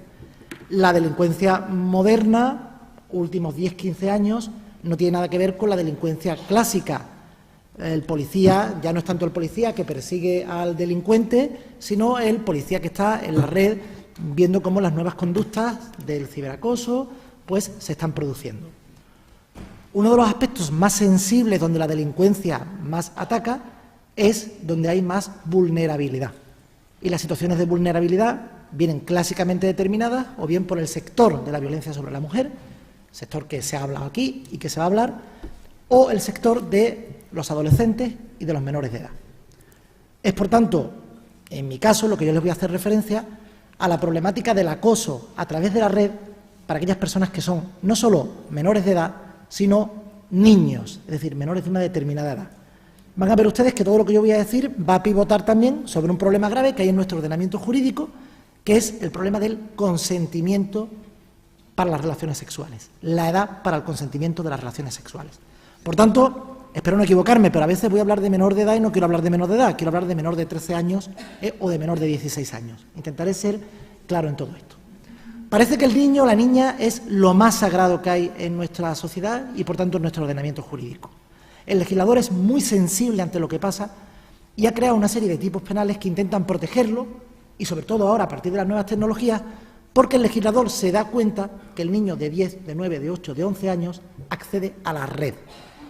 La delincuencia moderna, últimos 10-15 años, no tiene nada que ver con la delincuencia clásica. El policía ya no es tanto el policía que persigue al delincuente, sino el policía que está en la red viendo cómo las nuevas conductas del ciberacoso pues se están produciendo. Uno de los aspectos más sensibles donde la delincuencia más ataca es donde hay más vulnerabilidad. Y las situaciones de vulnerabilidad vienen clásicamente determinadas o bien por el sector de la violencia sobre la mujer, sector que se ha hablado aquí y que se va a hablar, o el sector de los adolescentes y de los menores de edad. Es, por tanto, en mi caso, lo que yo les voy a hacer referencia a la problemática del acoso a través de la red para aquellas personas que son no solo menores de edad, sino niños, es decir, menores de una determinada edad. Van a ver ustedes que todo lo que yo voy a decir va a pivotar también sobre un problema grave que hay en nuestro ordenamiento jurídico, que es el problema del consentimiento para las relaciones sexuales, la edad para el consentimiento de las relaciones sexuales. Por tanto, espero no equivocarme, pero a veces voy a hablar de menor de edad y no quiero hablar de menor de edad, quiero hablar de menor de 13 años o de menor de 16 años. Intentaré ser claro en todo esto. Parece que el niño o la niña es lo más sagrado que hay en nuestra sociedad y, por tanto, en nuestro ordenamiento jurídico. El legislador es muy sensible ante lo que pasa y ha creado una serie de tipos penales que intentan protegerlo y, sobre todo ahora, a partir de las nuevas tecnologías, porque el legislador se da cuenta que el niño de 10, de 9, de 8, de 11 años accede a la red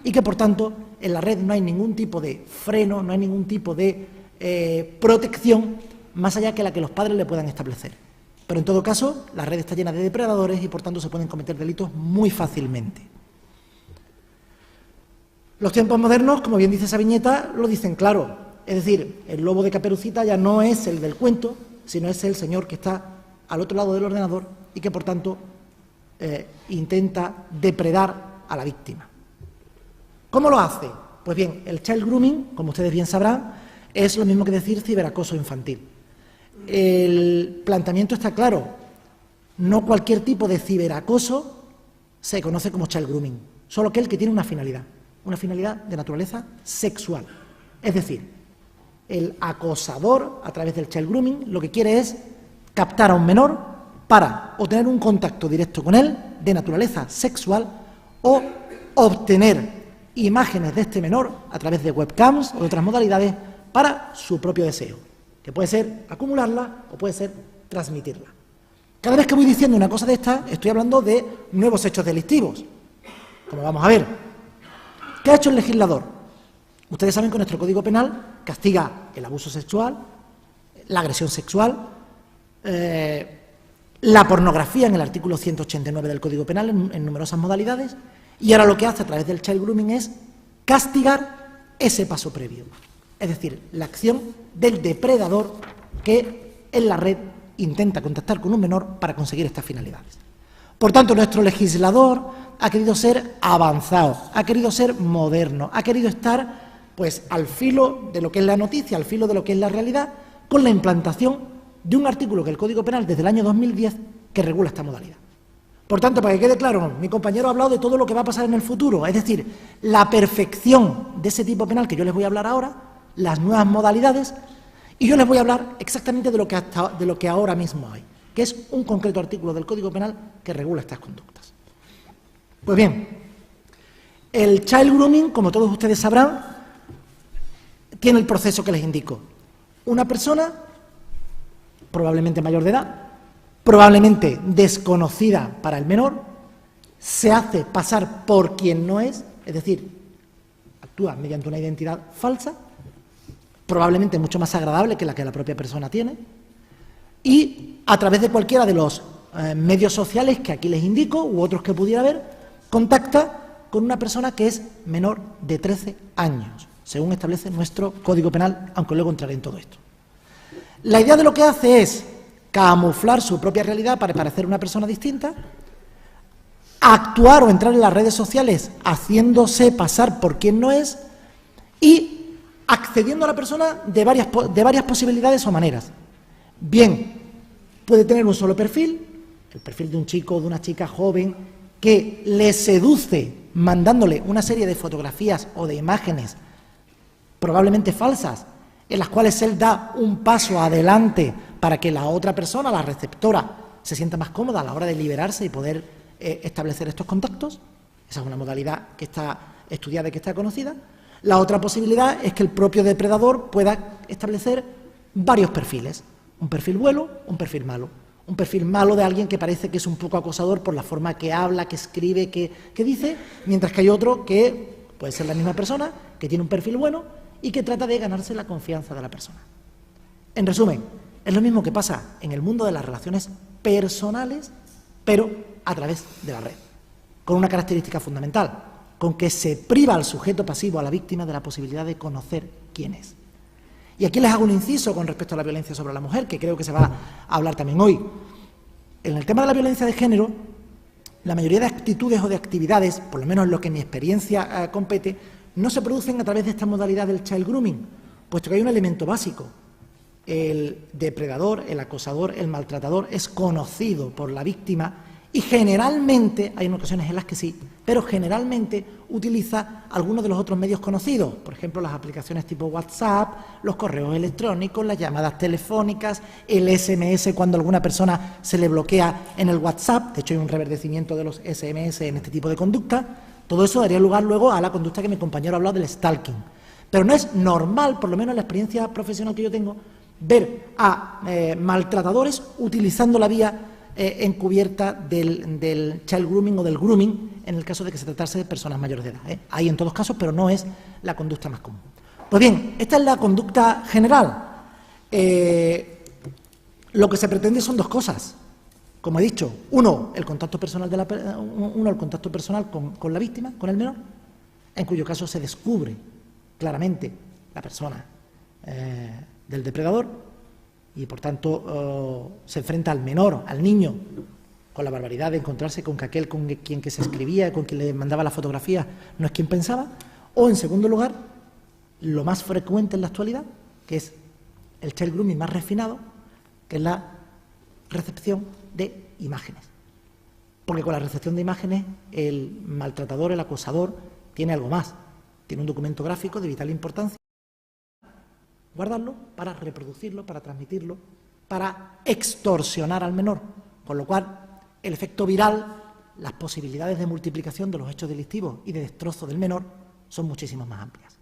y que, por tanto, en la red no hay ningún tipo de freno, no hay ningún tipo de protección más allá que la que los padres le puedan establecer. Pero, en todo caso, la red está llena de depredadores y, por tanto, se pueden cometer delitos muy fácilmente. Los tiempos modernos, como bien dice esa viñeta, lo dicen claro. Es decir, el lobo de Caperucita ya no es el del cuento, sino es el señor que está al otro lado del ordenador y que, por tanto, intenta depredar a la víctima. ¿Cómo lo hace? Pues bien, el child grooming, como ustedes bien sabrán, es lo mismo que decir ciberacoso infantil. El planteamiento está claro. No cualquier tipo de ciberacoso se conoce como child grooming, solo aquel que tiene una finalidad de naturaleza sexual. Es decir, el acosador, a través del child grooming, lo que quiere es captar a un menor para o tener un contacto directo con él de naturaleza sexual o obtener imágenes de este menor a través de webcams o de otras modalidades para su propio deseo, que puede ser acumularla o puede ser transmitirla. Cada vez que voy diciendo una cosa de esta, estoy hablando de nuevos hechos delictivos, como vamos a ver. ¿Qué ha hecho el legislador? Ustedes saben que nuestro Código Penal castiga el abuso sexual, la agresión sexual, la pornografía en el artículo 189 del Código Penal en numerosas modalidades, y ahora lo que hace a través del child grooming es castigar ese paso previo, es decir, la acción del depredador que en la red intenta contactar con un menor para conseguir estas finalidades. Por tanto, nuestro legislador ha querido ser avanzado, ha querido ser moderno, ha querido estar pues al filo de lo que es la noticia, al filo de lo que es la realidad, con la implantación de un artículo que el Código Penal desde el año 2010 que regula esta modalidad. Por tanto, para que quede claro, mi compañero ha hablado de todo lo que va a pasar en el futuro, es decir, la perfección de ese tipo penal que yo les voy a hablar ahora, las nuevas modalidades, y yo les voy a hablar exactamente de lo que ahora mismo hay, que es un concreto artículo del Código Penal que regula estas conductas. Pues bien, el child grooming, como todos ustedes sabrán, tiene el proceso que les indico. Una persona, probablemente mayor de edad, probablemente desconocida para el menor, se hace pasar por quien no es decir, actúa mediante una identidad falsa, probablemente mucho más agradable que la propia persona tiene, y a través de cualquiera de los medios sociales que aquí les indico, u otros que pudiera haber, contacta con una persona que es menor de 13 años, según establece nuestro Código Penal, aunque luego entraré en todo esto. La idea de lo que hace es camuflar su propia realidad para parecer una persona distinta, actuar o entrar en las redes sociales haciéndose pasar por quien no es y accediendo a la persona de varias posibilidades o maneras. Bien, puede tener un solo perfil, el perfil de un chico o de una chica joven que le seduce mandándole una serie de fotografías o de imágenes probablemente falsas, en las cuales él da un paso adelante para que la otra persona, la receptora, se sienta más cómoda a la hora de liberarse y poder establecer estos contactos. Esa es una modalidad que está estudiada y que está conocida. La otra posibilidad es que el propio depredador pueda establecer varios perfiles. Un perfil bueno, un perfil malo. Un perfil malo de alguien que parece que es un poco acosador por la forma que habla, que escribe, que dice, mientras que hay otro que puede ser la misma persona, que tiene un perfil bueno y que trata de ganarse la confianza de la persona. En resumen, es lo mismo que pasa en el mundo de las relaciones personales, pero a través de la red, con una característica fundamental, con que se priva al sujeto pasivo, a la víctima, de la posibilidad de conocer quién es. Y aquí les hago un inciso con respecto a la violencia sobre la mujer, que creo que se va a hablar también hoy. En el tema de la violencia de género, la mayoría de actitudes o de actividades, por lo menos en lo que mi experiencia compete, no se producen a través de esta modalidad del child grooming, puesto que hay un elemento básico. El depredador, el acosador, el maltratador es conocido por la víctima y generalmente, hay ocasiones en las que sí, pero generalmente utiliza algunos de los otros medios conocidos, por ejemplo, las aplicaciones tipo WhatsApp, los correos electrónicos, las llamadas telefónicas, el SMS cuando a alguna persona se le bloquea en el WhatsApp. De hecho, hay un reverdecimiento de los SMS en este tipo de conducta. Todo eso daría lugar luego a la conducta que mi compañero ha hablado del stalking. Pero no es normal, por lo menos en la experiencia profesional que yo tengo, ver a maltratadores utilizando la vía encubierta del child grooming o del grooming en el caso de que se tratase de personas mayores de edad. Hay en todos casos, pero no es la conducta más común. Pues bien, esta es la conducta general. Lo que se pretende son dos cosas. Como he dicho, uno, el contacto personal con la víctima, con el menor, en cuyo caso se descubre claramente la persona del depredador y, por tanto, se enfrenta al menor, al niño, con la barbaridad de encontrarse con que aquel con quien que se escribía, con quien le mandaba la fotografía, no es quien pensaba. O, en segundo lugar, lo más frecuente en la actualidad, que es el child grooming más refinado, que es la recepción de imágenes. Porque con la recepción de imágenes el maltratador, el acosador, tiene algo más. Tiene un documento gráfico de vital importancia. Guardarlo para reproducirlo, para transmitirlo, para extorsionar al menor. Con lo cual, el efecto viral, las posibilidades de multiplicación de los hechos delictivos y de destrozo del menor son muchísimo más amplias.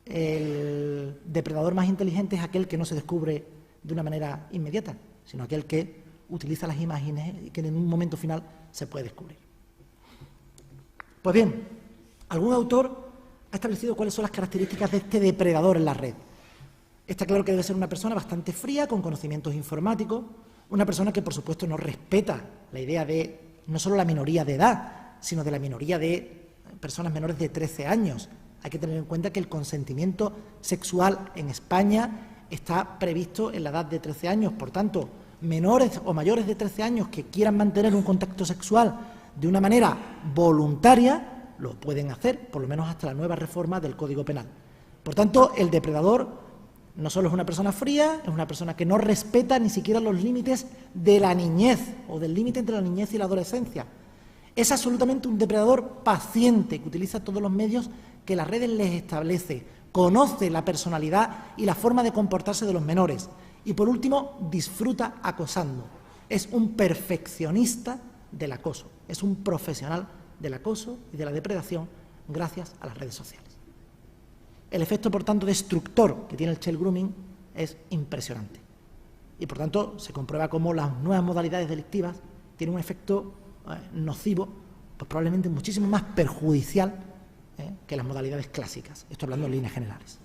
El depredador más inteligente es aquel que no se descubre de una manera inmediata, sino aquel que utiliza las imágenes y que en un momento final se puede descubrir. Pues bien, algún autor ha establecido cuáles son las características de este depredador en la red. Está claro que debe ser una persona bastante fría, con conocimientos informáticos, una persona que, por supuesto, no respeta la idea de no solo la minoría de edad, sino de la minoría de personas menores de 13 años. Hay que tener en cuenta que el consentimiento sexual en España está previsto en la edad de 13 años. Por tanto, menores o mayores de 13 años que quieran mantener un contacto sexual de una manera voluntaria, lo pueden hacer, por lo menos hasta la nueva reforma del Código Penal. Por tanto, el depredador no solo es una persona fría, es una persona que no respeta ni siquiera los límites de la niñez o del límite entre la niñez y la adolescencia. Es absolutamente un depredador paciente que utiliza todos los medios que las redes les establece, conoce la personalidad y la forma de comportarse de los menores y, por último, disfruta acosando. Es un perfeccionista del acoso, es un profesional del acoso y de la depredación gracias a las redes sociales. El efecto, por tanto, destructor que tiene el child grooming es impresionante. Y, por tanto, se comprueba cómo las nuevas modalidades delictivas tienen un efecto nocivo, pues probablemente muchísimo más perjudicial que las modalidades clásicas. Estoy hablando en líneas generales.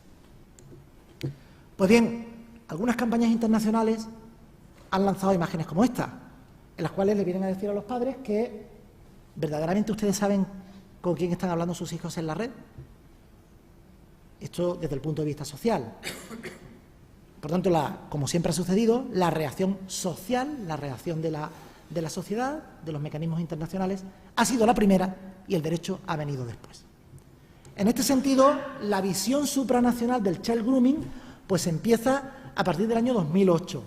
Pues bien, algunas campañas internacionales han lanzado imágenes como esta, en las cuales le vienen a decir a los padres que ¿Verdaderamente ustedes saben con quién están hablando sus hijos en la red? Esto desde el punto de vista social. Por tanto, como siempre ha sucedido, la reacción social, la reacción de la sociedad, de los mecanismos internacionales, ha sido la primera y el derecho ha venido después. En este sentido, la visión supranacional del child grooming pues empieza a partir del año 2008.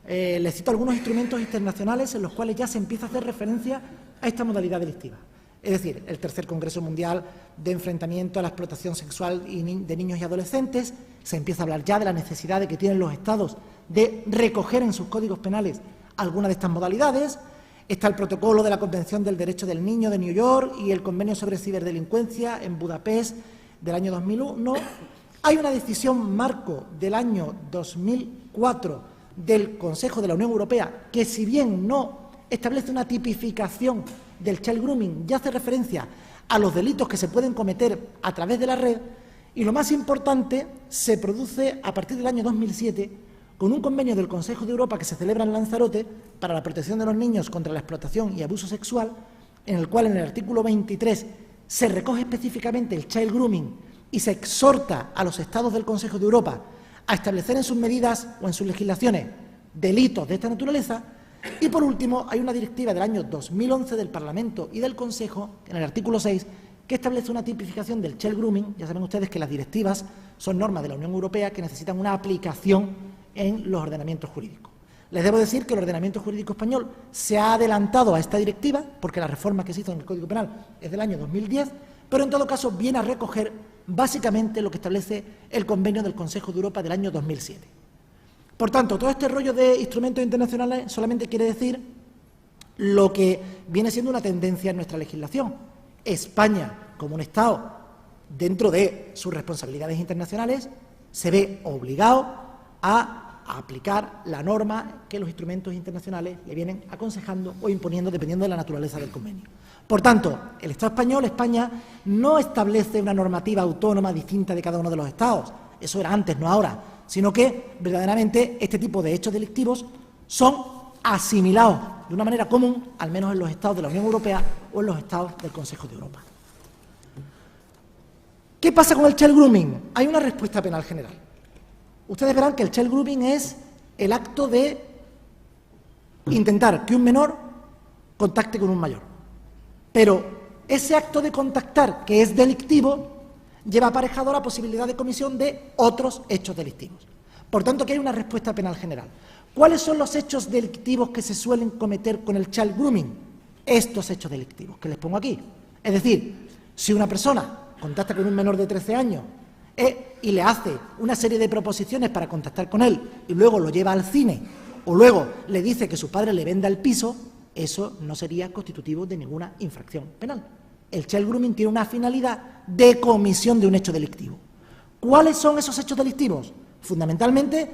Les cito algunos instrumentos internacionales en los cuales ya se empieza a hacer referencia a esta modalidad delictiva. Es decir, el Tercer Congreso Mundial de Enfrentamiento a la Explotación Sexual de Niños y Adolescentes. Se empieza a hablar ya de la necesidad de que tienen los Estados de recoger en sus códigos penales alguna de estas modalidades. Está el Protocolo de la Convención del Derecho del Niño de New York y el Convenio sobre Ciberdelincuencia en Budapest del año 2001. Hay una decisión marco del año 2004 del Consejo de la Unión Europea que, si bien no establece una tipificación del child grooming, ya hace referencia a los delitos que se pueden cometer a través de la red, y lo más importante, se produce a partir del año 2007 con un convenio del Consejo de Europa que se celebra en Lanzarote para la protección de los niños contra la explotación y abuso sexual, en el cual en el artículo 23 se recoge específicamente el child grooming y se exhorta a los Estados del Consejo de Europa a establecer en sus medidas o en sus legislaciones delitos de esta naturaleza. Y por último, hay una directiva del año 2011 del Parlamento y del Consejo, en el artículo 6, que establece una tipificación del child grooming. Ya saben ustedes que las directivas son normas de la Unión Europea que necesitan una aplicación en los ordenamientos jurídicos. Les debo decir que el ordenamiento jurídico español se ha adelantado a esta directiva, porque la reforma que se hizo en el Código Penal es del año 2010, pero en todo caso viene a recoger básicamente lo que establece el convenio del Consejo de Europa del año 2007. Por tanto, todo este rollo de instrumentos internacionales solamente quiere decir lo que viene siendo una tendencia en nuestra legislación. España, como un Estado, dentro de sus responsabilidades internacionales, se ve obligado a aplicar la norma que los instrumentos internacionales le vienen aconsejando o imponiendo dependiendo de la naturaleza del convenio. Por tanto, el Estado español, España, no establece una normativa autónoma distinta de cada uno de los Estados. Eso era antes, no ahora, sino que verdaderamente este tipo de hechos delictivos son asimilados de una manera común, al menos en los Estados de la Unión Europea o en los Estados del Consejo de Europa. ¿Qué pasa con el child grooming? Hay una respuesta penal general. Ustedes verán que el child grooming es el acto de intentar que un menor contacte con un mayor. Pero ese acto de contactar, que es delictivo, lleva aparejado la posibilidad de comisión de otros hechos delictivos. Por tanto, aquí hay una respuesta penal general. ¿Cuáles son los hechos delictivos que se suelen cometer con el child grooming? Estos hechos delictivos que les pongo aquí. Es decir, si una persona contacta con un menor de 13 años y le hace una serie de proposiciones para contactar con él y luego lo lleva al cine o luego le dice que su padre le venda el piso, eso no sería constitutivo de ninguna infracción penal. El child grooming tiene una finalidad de comisión de un hecho delictivo. ¿Cuáles son esos hechos delictivos? Fundamentalmente,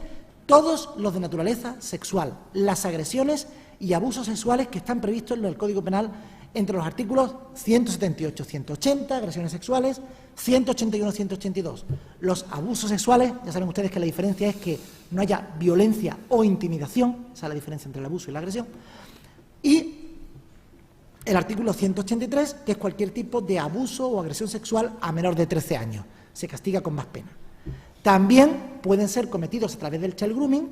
todos los de naturaleza sexual, las agresiones y abusos sexuales que están previstos en el Código Penal entre los artículos 178-180, agresiones sexuales, 181-182. Los abusos sexuales, ya saben ustedes que la diferencia es que no haya violencia o intimidación, esa es la diferencia entre el abuso y la agresión, y el artículo 183, que es cualquier tipo de abuso o agresión sexual a menor de 13 años. Se castiga con más pena. También pueden ser cometidos a través del child grooming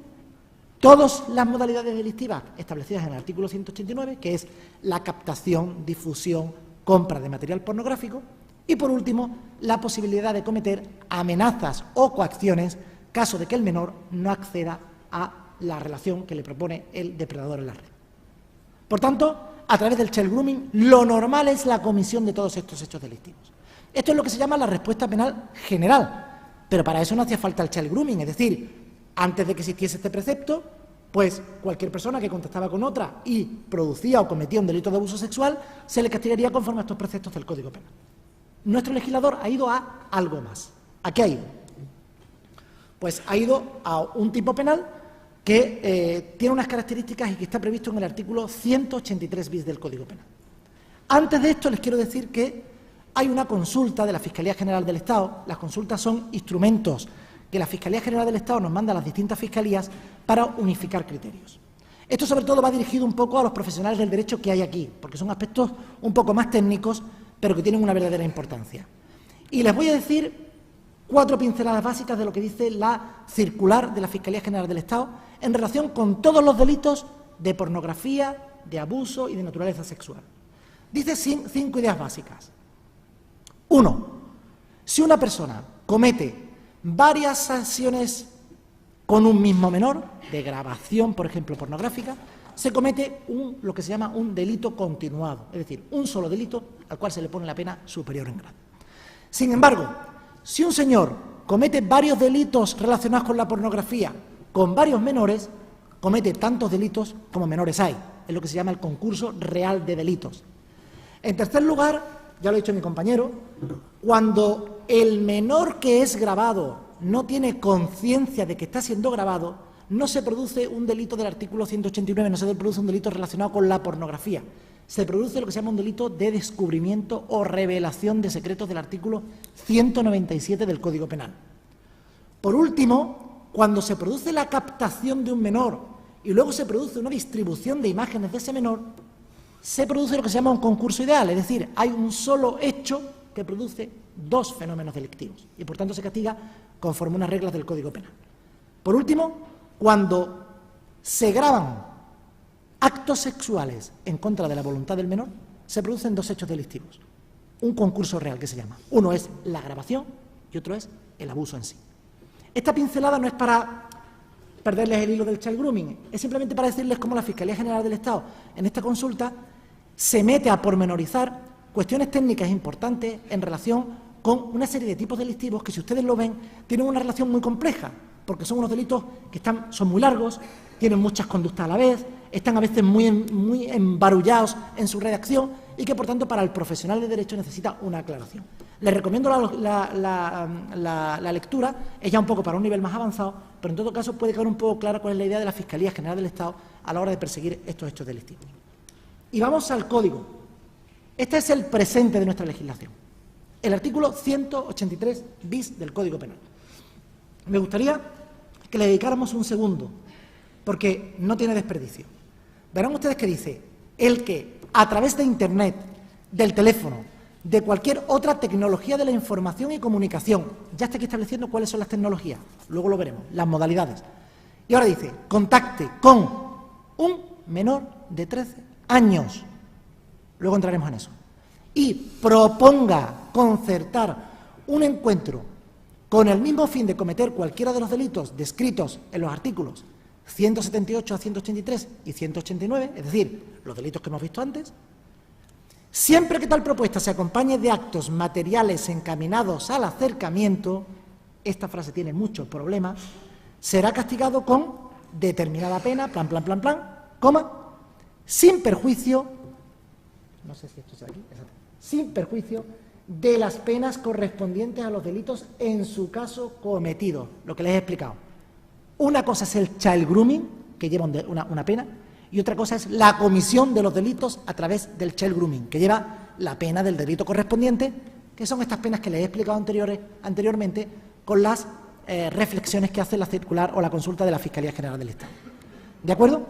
todas las modalidades delictivas establecidas en el artículo 189, que es la captación, difusión, compra de material pornográfico, y por último, la posibilidad de cometer amenazas o coacciones caso de que el menor no acceda a la relación que le propone el depredador en la red. Por tanto, a través del child grooming, lo normal es la comisión de todos estos hechos delictivos. Esto es lo que se llama la respuesta penal general, pero para eso no hacía falta el child grooming, es decir, antes de que existiese este precepto, pues cualquier persona que contactaba con otra y producía o cometía un delito de abuso sexual, se le castigaría conforme a estos preceptos del Código Penal. Nuestro legislador ha ido a algo más. ¿A qué ha ido? Pues ha ido a un tipo penal que tiene unas características y que está previsto en el artículo 183 bis del Código Penal. Antes de esto les quiero decir que hay una consulta de la Fiscalía General del Estado. Las consultas son instrumentos que la Fiscalía General del Estado nos manda a las distintas fiscalías para unificar criterios. Esto sobre todo va dirigido un poco a los profesionales del derecho que hay aquí, porque son aspectos un poco más técnicos, pero que tienen una verdadera importancia. Y les voy a decir 4 pinceladas básicas de lo que dice la circular de la Fiscalía General del Estado en relación con todos los delitos de pornografía, de abuso y de naturaleza sexual. Dice 5 ideas básicas. 1. Si una persona comete varias acciones con un mismo menor, de grabación, por ejemplo, pornográfica, se comete lo que se llama un delito continuado, es decir, un solo delito al cual se le pone la pena superior en grado. Sin embargo, si un señor comete varios delitos relacionados con la pornografía con varios menores, comete tantos delitos como menores hay. Es lo que se llama el concurso real de delitos. En tercer lugar, ya lo ha dicho mi compañero, cuando el menor que es grabado no tiene conciencia de que está siendo grabado, no se produce un delito del artículo 189, no se produce un delito relacionado con la pornografía. Se produce lo que se llama un delito de descubrimiento o revelación de secretos del artículo 197 del Código Penal. Por último, cuando se produce la captación de un menor y luego se produce una distribución de imágenes de ese menor, se produce lo que se llama un concurso ideal, es decir, hay un solo hecho que produce 2 fenómenos delictivos y por tanto se castiga conforme a unas reglas del Código Penal. Por último, cuando se graban actos sexuales en contra de la voluntad del menor, se producen 2 hechos delictivos. Un concurso real que se llama. Uno es la grabación y otro es el abuso en sí. Esta pincelada no es para perderles el hilo del child grooming, es simplemente para decirles cómo la Fiscalía General del Estado en esta consulta se mete a pormenorizar cuestiones técnicas importantes en relación con una serie de tipos delictivos que, si ustedes lo ven, tienen una relación muy compleja, porque son unos delitos que son muy largos, tienen muchas conductas a la vez, están a veces muy embarullados en su redacción y que, por tanto, para el profesional de derecho necesita una aclaración. Les recomiendo la lectura, es ya un poco para un nivel más avanzado, pero en todo caso puede quedar un poco clara cuál es la idea de la Fiscalía General del Estado a la hora de perseguir estos hechos delictivos. Y vamos al Código. Este es el presente de nuestra legislación. El artículo 183 bis del Código Penal. Me gustaría que le dedicáramos un segundo, porque no tiene desperdicio. Verán ustedes que dice, el que a través de Internet, del teléfono, de cualquier otra tecnología de la información y comunicación, ya está aquí estableciendo cuáles son las tecnologías, luego lo veremos, las modalidades. Y ahora dice, contacte con un menor de 13 años, luego entraremos en eso, y proponga concertar un encuentro con el mismo fin de cometer cualquiera de los delitos descritos en los artículos 178 a 183 y 189, es decir, los delitos que hemos visto antes, siempre que tal propuesta se acompañe de actos materiales encaminados al acercamiento, esta frase tiene muchos problemas, será castigado con determinada pena, coma, sin perjuicio, no sé si esto está aquí, sin perjuicio de las penas correspondientes a los delitos en su caso cometidos, lo que les he explicado. Una cosa es el child grooming, que lleva una pena, y otra cosa es la comisión de los delitos a través del child grooming, que lleva la pena del delito correspondiente, que son estas penas que les he explicado anteriormente con las reflexiones que hace la circular o la consulta de la Fiscalía General del Estado. ¿De acuerdo?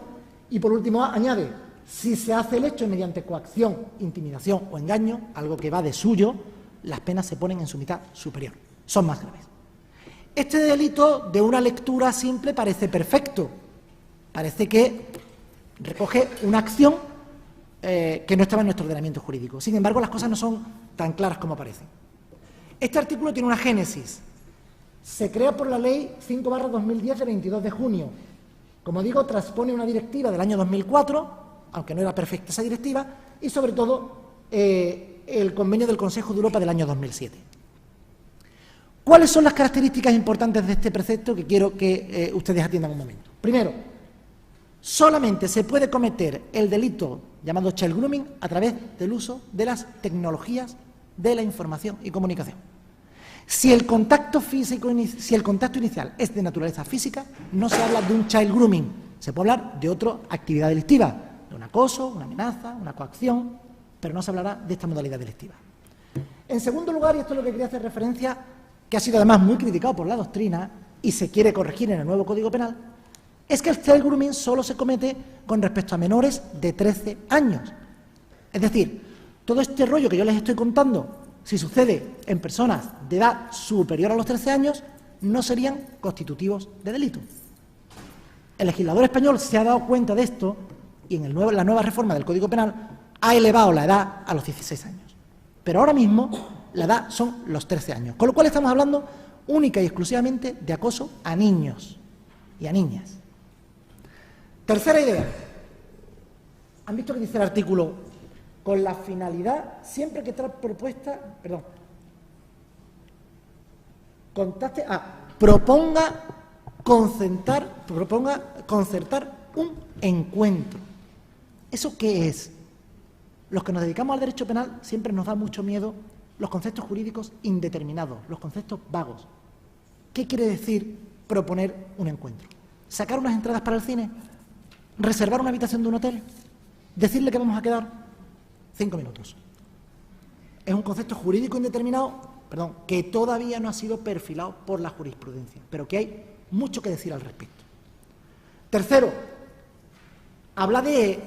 Y por último añade, si se hace el hecho mediante coacción, intimidación o engaño, algo que va de suyo, las penas se ponen en su mitad superior, son más graves. Este delito, de una lectura simple, parece perfecto, parece que recoge una acción que no estaba en nuestro ordenamiento jurídico. Sin embargo, las cosas no son tan claras como parecen. Este artículo tiene una génesis. Se crea por la Ley 5/2010 de 22 de junio. Como digo, transpone una directiva del año 2004, aunque no era perfecta esa directiva, y sobre todo el convenio del Consejo de Europa del año 2007. ¿Cuáles son las características importantes de este precepto que quiero que ustedes atiendan un momento? Primero, solamente se puede cometer el delito llamado child grooming a través del uso de las tecnologías de la información y comunicación. Si el contacto inicial es de naturaleza física, no se habla de un child grooming, se puede hablar de otra actividad delictiva, de un acoso, una amenaza, una coacción, pero no se hablará de esta modalidad delictiva. En segundo lugar, y esto es lo que quería hacer referencia, que ha sido además muy criticado por la doctrina y se quiere corregir en el nuevo Código Penal, es que el child grooming solo se comete con respecto a menores de 13 años. Es decir, todo este rollo que yo les estoy contando, si sucede en personas de edad superior a los 13 años, no serían constitutivos de delito. El legislador español se ha dado cuenta de esto y en la nueva reforma del Código Penal ha elevado la edad a los 16 años. Pero ahora mismo la edad son los 13 años, con lo cual estamos hablando única y exclusivamente de acoso a niños y a niñas. Tercera idea. ¿Han visto que dice el artículo? Con la finalidad, siempre que trae propuesta, proponga concertar un encuentro. ¿Eso qué es? Los que nos dedicamos al derecho penal siempre nos da mucho miedo los conceptos jurídicos indeterminados, los conceptos vagos. ¿Qué quiere decir proponer un encuentro? ¿Sacar unas entradas para el cine? ¿Reservar una habitación de un hotel? ¿Decirle que vamos a quedar 5 minutos? Es un concepto jurídico indeterminado, que todavía no ha sido perfilado por la jurisprudencia, pero que hay mucho que decir al respecto. Tercero, habla de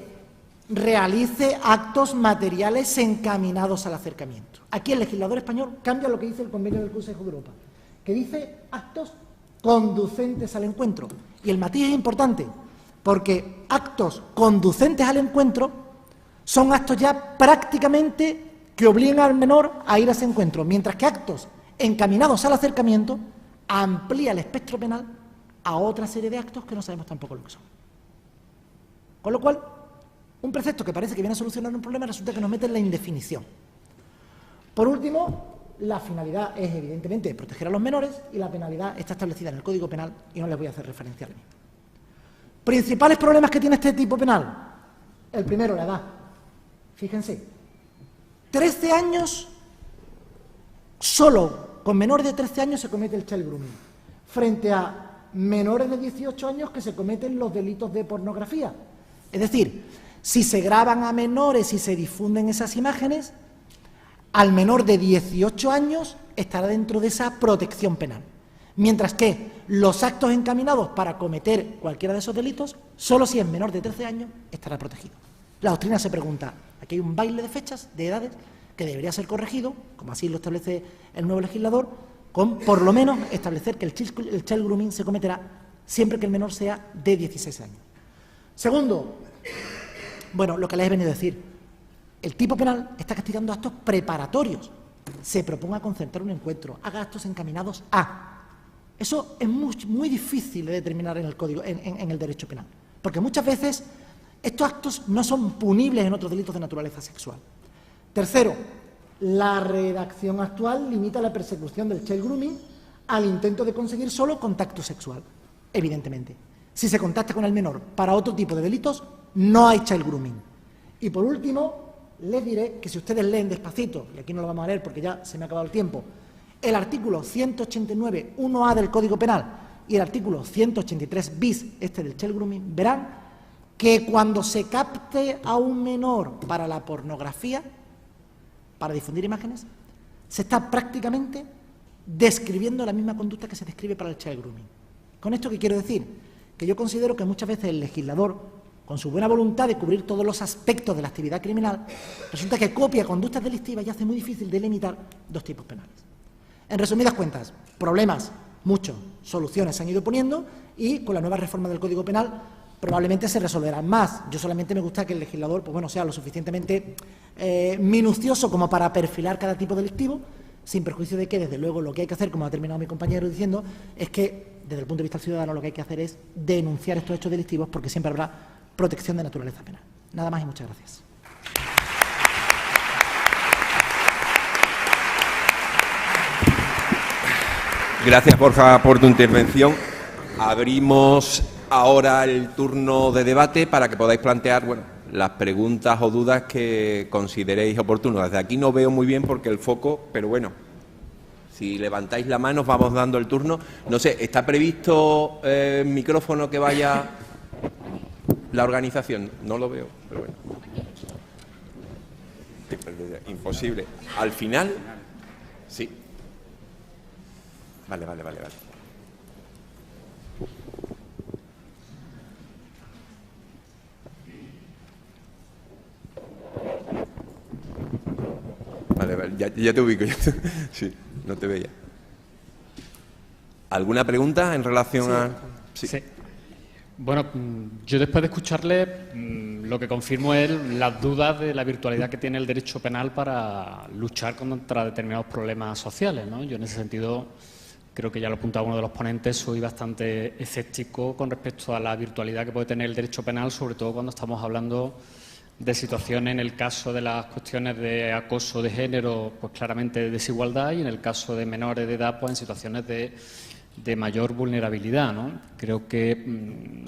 realice actos materiales encaminados al acercamiento. Aquí el legislador español cambia lo que dice el convenio del Consejo de Europa, que dice actos conducentes al encuentro. Y el matiz es importante, porque actos conducentes al encuentro son actos ya prácticamente que obligan al menor a ir a ese encuentro, mientras que actos encaminados al acercamiento amplía el espectro penal a otra serie de actos que no sabemos tampoco lo que son. Con lo cual, un precepto que parece que viene a solucionar un problema resulta que nos mete en la indefinición. Por último, la finalidad es evidentemente proteger a los menores y la penalidad está establecida en el Código Penal y no les voy a hacer referencia al mismo. Principales problemas que tiene este tipo penal. El primero, la edad. Fíjense, 13 años, solo con menores de 13 años se comete el child grooming, frente a menores de 18 años que se cometen los delitos de pornografía. Es decir, si se graban a menores y se difunden esas imágenes, al menor de 18 años estará dentro de esa protección penal. Mientras que los actos encaminados para cometer cualquiera de esos delitos, solo si es menor de 13 años, estará protegido. La doctrina se pregunta, aquí hay un baile de fechas, de edades, que debería ser corregido, como así lo establece el nuevo legislador, con por lo menos establecer que el child grooming se cometerá siempre que el menor sea de 16 años. Segundo, lo que les he venido a decir, el tipo penal está castigando actos preparatorios. Se proponga concertar un encuentro, haga actos encaminados a. Eso es muy difícil de determinar en el código, en el derecho penal, porque muchas veces estos actos no son punibles en otros delitos de naturaleza sexual. Tercero, la redacción actual limita la persecución del child grooming al intento de conseguir solo contacto sexual, evidentemente. Si se contacta con el menor para otro tipo de delitos, no hay child grooming. Y por último, les diré que si ustedes leen despacito, y aquí no lo vamos a leer porque ya se me ha acabado el tiempo, el artículo 189, 1A del Código Penal y el artículo 183 bis, del child grooming, verán que cuando se capte a un menor para la pornografía, para difundir imágenes, se está prácticamente describiendo la misma conducta que se describe para el child grooming. ¿Con esto qué quiero decir? Que yo considero que muchas veces el legislador, con su buena voluntad de cubrir todos los aspectos de la actividad criminal, resulta que copia conductas delictivas y hace muy difícil delimitar dos tipos penales. En resumidas cuentas, problemas, muchos, soluciones se han ido poniendo y con la nueva reforma del Código Penal probablemente se resolverán más. Yo solamente me gusta que el legislador sea lo suficientemente minucioso como para perfilar cada tipo delictivo, sin perjuicio de que, desde luego, lo que hay que hacer, como ha terminado mi compañero diciendo, es que, desde el punto de vista ciudadano, lo que hay que hacer es denunciar estos hechos delictivos porque siempre habrá protección de naturaleza penal. Nada más y muchas gracias. Gracias, Borja, por tu intervención. Abrimos ahora el turno de debate para que podáis plantear las preguntas o dudas que consideréis oportunas. Desde aquí no veo muy bien porque el foco, pero si levantáis la mano os vamos dando el turno. No sé, ¿está previsto el micrófono que vaya la organización? No lo veo, pero bueno. Imposible. Al final, sí. Vale. ya te ubico. Sí, no te veía. ¿Alguna pregunta en relación a...? Sí. Bueno, yo después de escucharle, lo que confirmo es las dudas de la virtualidad que tiene el derecho penal para luchar contra determinados problemas sociales, ¿no? Yo en ese sentido, creo que ya lo apuntaba uno de los ponentes, soy bastante escéptico con respecto a la virtualidad que puede tener el derecho penal, sobre todo cuando estamos hablando de situaciones, en el caso de las cuestiones de acoso de género, pues claramente de desigualdad, y en el caso de menores de edad, pues en situaciones de mayor vulnerabilidad, ¿no? Creo que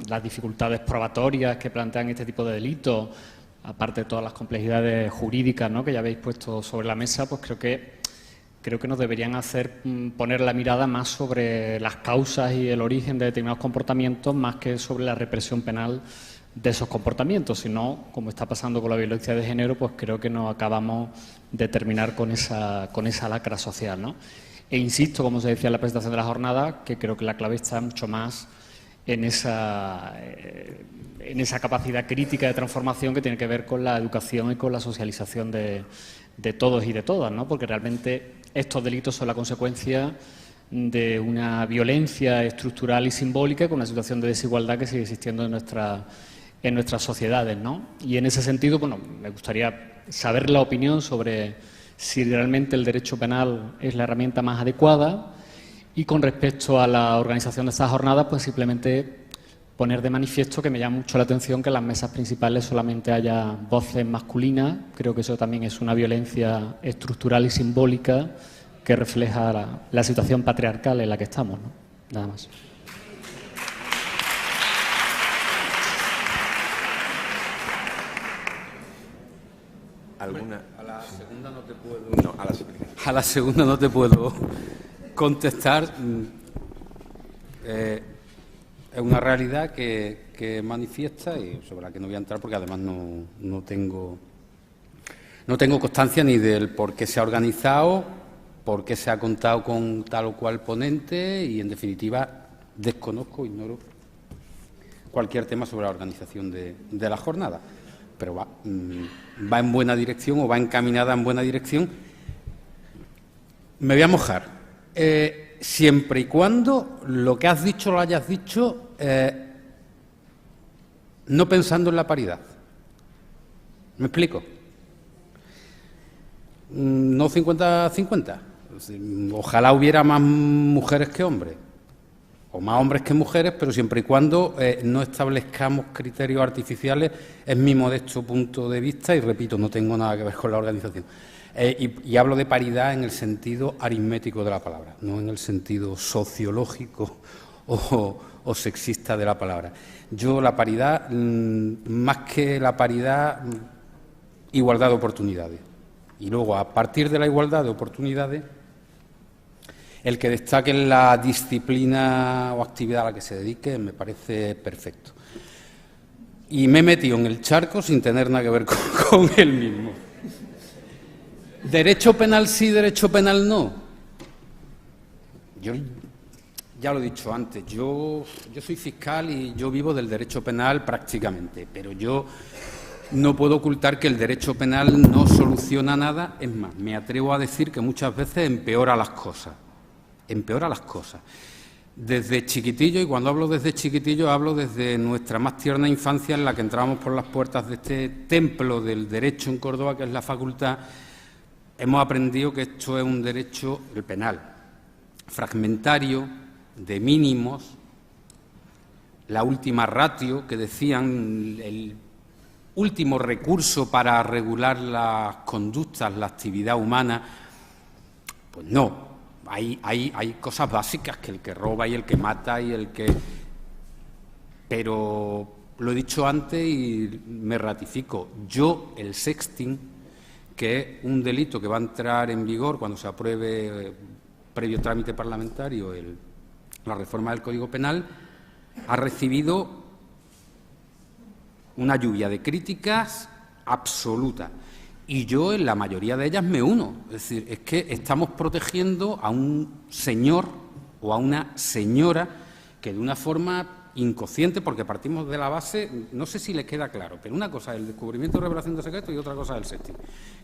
las dificultades probatorias que plantean este tipo de delitos, aparte de todas las complejidades jurídicas, ¿no?, que ya habéis puesto sobre la mesa, pues creo que nos deberían hacer poner la mirada más sobre las causas y el origen de determinados comportamientos, más que sobre la represión penal de esos comportamientos. Si no, como está pasando con la violencia de género, pues creo que no acabamos de terminar con esa lacra social, ¿no? E insisto, como se decía en la presentación de la jornada, que creo que la clave está mucho más en esa capacidad crítica de transformación que tiene que ver con la educación y con la socialización de todos y de todas, ¿no? Porque realmente estos delitos son la consecuencia de una violencia estructural y simbólica con una situación de desigualdad que sigue existiendo en nuestras sociedades, ¿no? Y en ese sentido, bueno, me gustaría saber la opinión sobre si realmente el derecho penal es la herramienta más adecuada, y con respecto a la organización de estas jornadas, pues simplemente poner de manifiesto que me llama mucho la atención que en las mesas principales solamente haya voces masculinas. Creo que eso también es una violencia estructural y simbólica que refleja la situación patriarcal en la que estamos, ¿no? Nada más. ¿Alguna? A la segunda no te puedo... No, a la segunda. A la segunda no te puedo contestar. Es una realidad que manifiesta y sobre la que no voy a entrar porque además no tengo constancia ni del por qué se ha organizado, por qué se ha contado con tal o cual ponente y, en definitiva, ignoro cualquier tema sobre la organización de la jornada. Pero va en buena dirección o va encaminada en buena dirección. Me voy a mojar. Siempre y cuando lo que has dicho lo hayas dicho no pensando en la paridad. ¿Me explico? No 50-50. Ojalá hubiera más mujeres que hombres, o más hombres que mujeres, pero siempre y cuando no establezcamos criterios artificiales, es mi modesto punto de vista, y repito, no tengo nada que ver con la organización. Y hablo de paridad en el sentido aritmético de la palabra, no en el sentido sociológico o sexista de la palabra. Yo la paridad, más que la paridad, igualdad de oportunidades. Y luego, a partir de la igualdad de oportunidades, el que destaque en la disciplina o actividad a la que se dedique me parece perfecto. Y me he metido en el charco sin tener nada que ver con él mismo. ¿Derecho penal sí, derecho penal no? Yo ya lo he dicho antes, yo soy fiscal y yo vivo del derecho penal prácticamente, pero yo no puedo ocultar que el derecho penal no soluciona nada. Es más, me atrevo a decir que muchas veces empeora las cosas. Desde chiquitillo, y cuando hablo desde chiquitillo hablo desde nuestra más tierna infancia, en la que entramos por las puertas de este templo del derecho en Córdoba, que es la facultad, hemos aprendido que esto es un derecho, el penal, fragmentario, de mínimos, la última ratio, que decían, el último recurso para regular las conductas, la actividad humana. Pues no. Hay cosas básicas, que el que roba y el que mata y el que... Pero lo he dicho antes y me ratifico. Yo, el sexting, que es un delito que va a entrar en vigor cuando se apruebe, previo trámite parlamentario, la reforma del Código Penal, ha recibido una lluvia de críticas absoluta. Y yo en la mayoría de ellas me uno. Es decir, es que estamos protegiendo a un señor o a una señora que de una forma inconsciente, porque partimos de la base, no sé si les queda claro, pero una cosa es el descubrimiento y revelación de secretos y otra cosa es el sexting.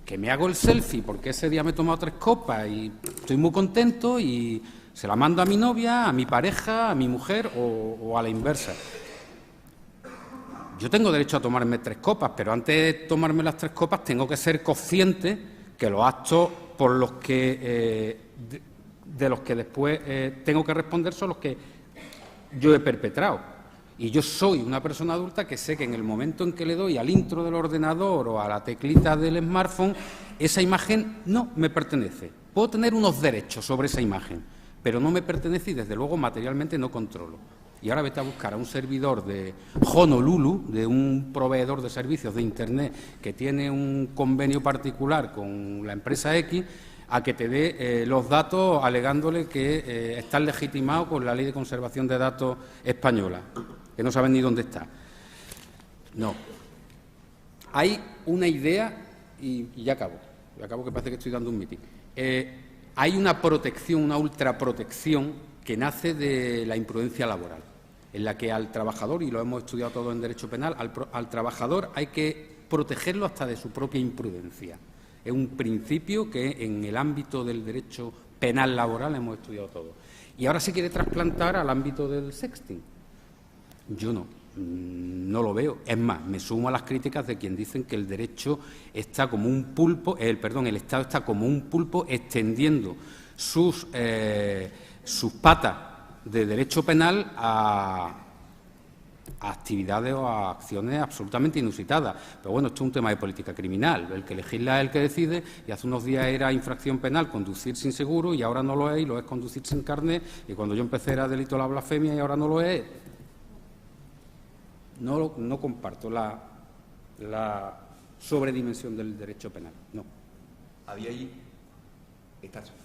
Que me hago el selfie porque ese día me he tomado 3 copas y estoy muy contento y se la mando a mi novia, a mi pareja, a mi mujer o a la inversa. Yo tengo derecho a tomarme 3 copas, pero antes de tomarme las 3 copas tengo que ser consciente que los actos por los que de los que después tengo que responder son los que yo he perpetrado. Y yo soy una persona adulta que sé que en el momento en que le doy al intro del ordenador o a la teclita del smartphone, esa imagen no me pertenece. Puedo tener unos derechos sobre esa imagen, pero no me pertenece y desde luego materialmente no controlo. Y ahora vete a buscar a un servidor de Honolulu, de un proveedor de servicios de Internet que tiene un convenio particular con la empresa X, a que te dé los datos alegándole que están legitimados con la Ley de Conservación de Datos española, que no saben ni dónde está. No. Hay una idea, y ya acabo que parece que estoy dando un mitin. Hay una protección, una ultraprotección que nace de la imprudencia laboral, en la que al trabajador, y lo hemos estudiado todo en Derecho Penal, al trabajador hay que protegerlo hasta de su propia imprudencia. Es un principio que en el ámbito del derecho penal laboral hemos estudiado todo. Y ahora se quiere trasplantar al ámbito del sexting. Yo no lo veo. Es más, me sumo a las críticas de quien dicen que el derecho está como un pulpo, el Estado está como un pulpo extendiendo sus patas de derecho penal a actividades o a acciones absolutamente inusitadas. Pero bueno, esto es un tema de política criminal. El que legisla es el que decide, y hace unos días era infracción penal conducir sin seguro y ahora no lo es, y lo es conducir sin carnet, y cuando yo empecé era delito la blasfemia y ahora no lo es. No comparto la sobredimensión del derecho penal, no. ¿Había ahí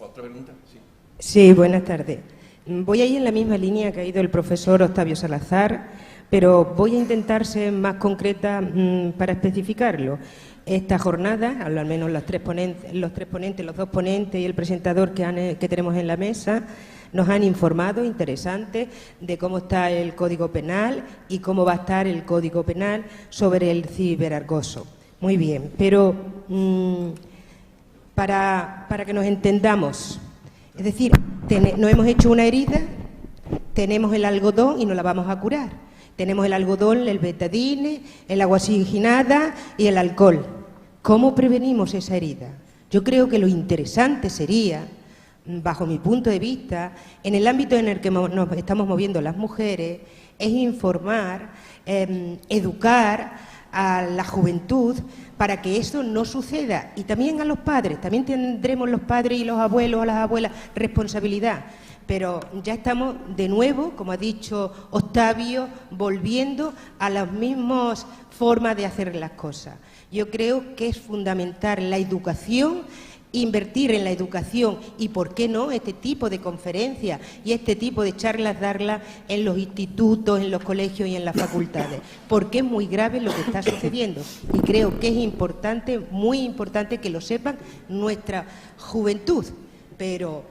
otra pregunta? Sí. Sí, buenas tardes. Voy a ir en la misma línea que ha ido el profesor Octavio Salazar, pero voy a intentar ser más concreta para especificarlo. Esta jornada, al menos los dos ponentes y el presentador que tenemos en la mesa, nos han informado, interesante, de cómo está el Código Penal y cómo va a estar el Código Penal sobre el ciberacoso. Muy bien, pero para que nos entendamos, es decir, no hemos hecho una herida, tenemos el algodón y nos la vamos a curar. Tenemos el algodón, el betadine, el agua oxigenada y el alcohol. ¿Cómo prevenimos esa herida? Yo creo que lo interesante sería, bajo mi punto de vista, en el ámbito en el que nos estamos moviendo las mujeres, es informar, educar a la juventud para que eso no suceda. Y también a los padres, también tendremos los padres y los abuelos o las abuelas responsabilidad. Pero ya estamos de nuevo, como ha dicho Octavio, volviendo a las mismas formas de hacer las cosas. Yo creo que es fundamental la educación, invertir en la educación y, ¿por qué no?, este tipo de conferencias y este tipo de charlas darlas en los institutos, en los colegios y en las facultades, porque es muy grave lo que está sucediendo y creo que es importante, muy importante que lo sepan nuestra juventud, pero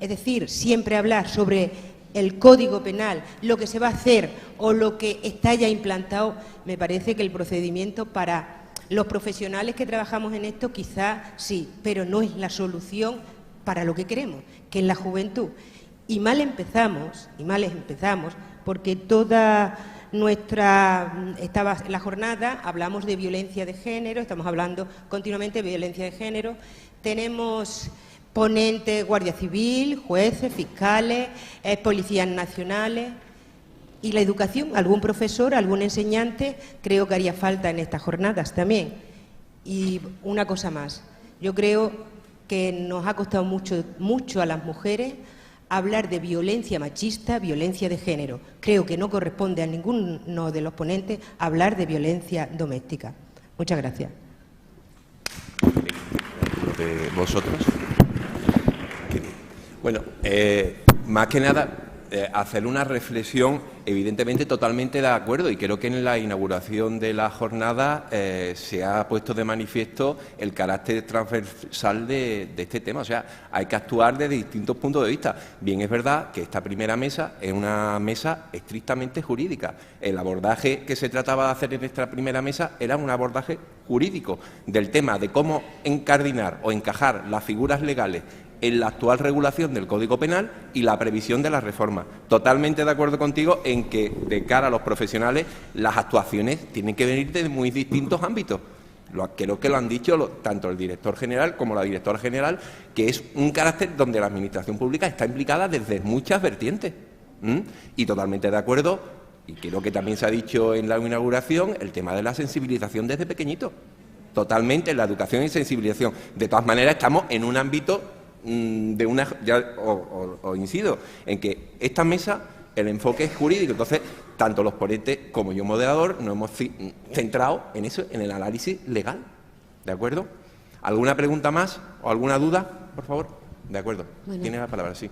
es decir, siempre hablar sobre el Código Penal, lo que se va a hacer o lo que está ya implantado, me parece que el procedimiento para los profesionales que trabajamos en esto quizás sí, pero no es la solución para lo que queremos, que es la juventud. Y mal empezamos, porque toda la jornada hablamos de violencia de género, estamos hablando continuamente de violencia de género, tenemos ponentes, Guardia Civil, jueces, fiscales, policías nacionales. Y la educación, algún profesor, algún enseñante, creo que haría falta en estas jornadas también. Y una cosa más, yo creo que nos ha costado mucho a las mujeres hablar de violencia machista, violencia de género. Creo que no corresponde a ninguno de los ponentes hablar de violencia doméstica. Muchas gracias. ¿De vosotros? Bueno, más que nada, hacer una reflexión evidentemente totalmente de acuerdo, y creo que en la inauguración de la jornada se ha puesto de manifiesto el carácter transversal de este tema. O sea, hay que actuar desde distintos puntos de vista. Bien, es verdad que esta primera mesa es una mesa estrictamente jurídica. El abordaje que se trataba de hacer en esta primera mesa era un abordaje jurídico del tema de cómo encardinar o encajar las figuras legales en la actual regulación del Código Penal y la previsión de la reforma. Totalmente de acuerdo contigo en que, de cara a los profesionales, las actuaciones tienen que venir de muy distintos ámbitos. Creo que lo han dicho tanto el director general como la directora general, que es un carácter donde la Administración Pública está implicada desde muchas vertientes. Y totalmente de acuerdo, y creo que también se ha dicho en la inauguración, el tema de la sensibilización desde pequeñito. Totalmente, la educación y sensibilización. De todas maneras, estamos en un ámbito de una... incido en que esta mesa, el enfoque es jurídico. Entonces, tanto los ponentes como yo, moderador, nos hemos centrado en eso, en el análisis legal. ¿De acuerdo? ¿Alguna pregunta más o alguna duda, por favor? De acuerdo. Bueno. Tiene la palabra, sí.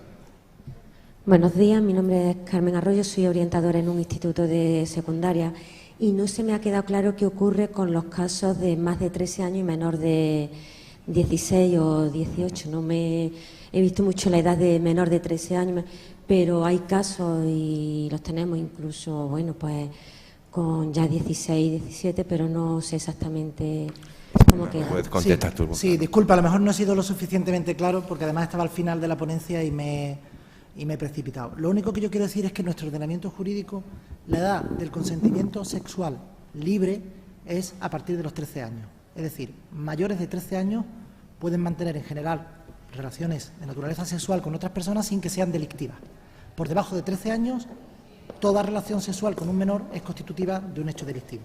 Buenos días, mi nombre es Carmen Arroyo, soy orientadora en un instituto de secundaria y no se me ha quedado claro qué ocurre con los casos de más de 13 años y menor de 16 o 18. No me he visto mucho la edad de menor de 13 años, pero hay casos y los tenemos incluso, bueno, pues con ya 16, 17, pero no sé exactamente cómo queda. Puedes contestar tú. Sí, disculpa, a lo mejor no he sido lo suficientemente claro porque además estaba al final de la ponencia y me he precipitado. Lo único que yo quiero decir es que en nuestro ordenamiento jurídico la edad del consentimiento sexual libre es a partir de los 13 años. Es decir, mayores de 13 años pueden mantener en general relaciones de naturaleza sexual con otras personas sin que sean delictivas. Por debajo de 13 años, toda relación sexual con un menor es constitutiva de un hecho delictivo.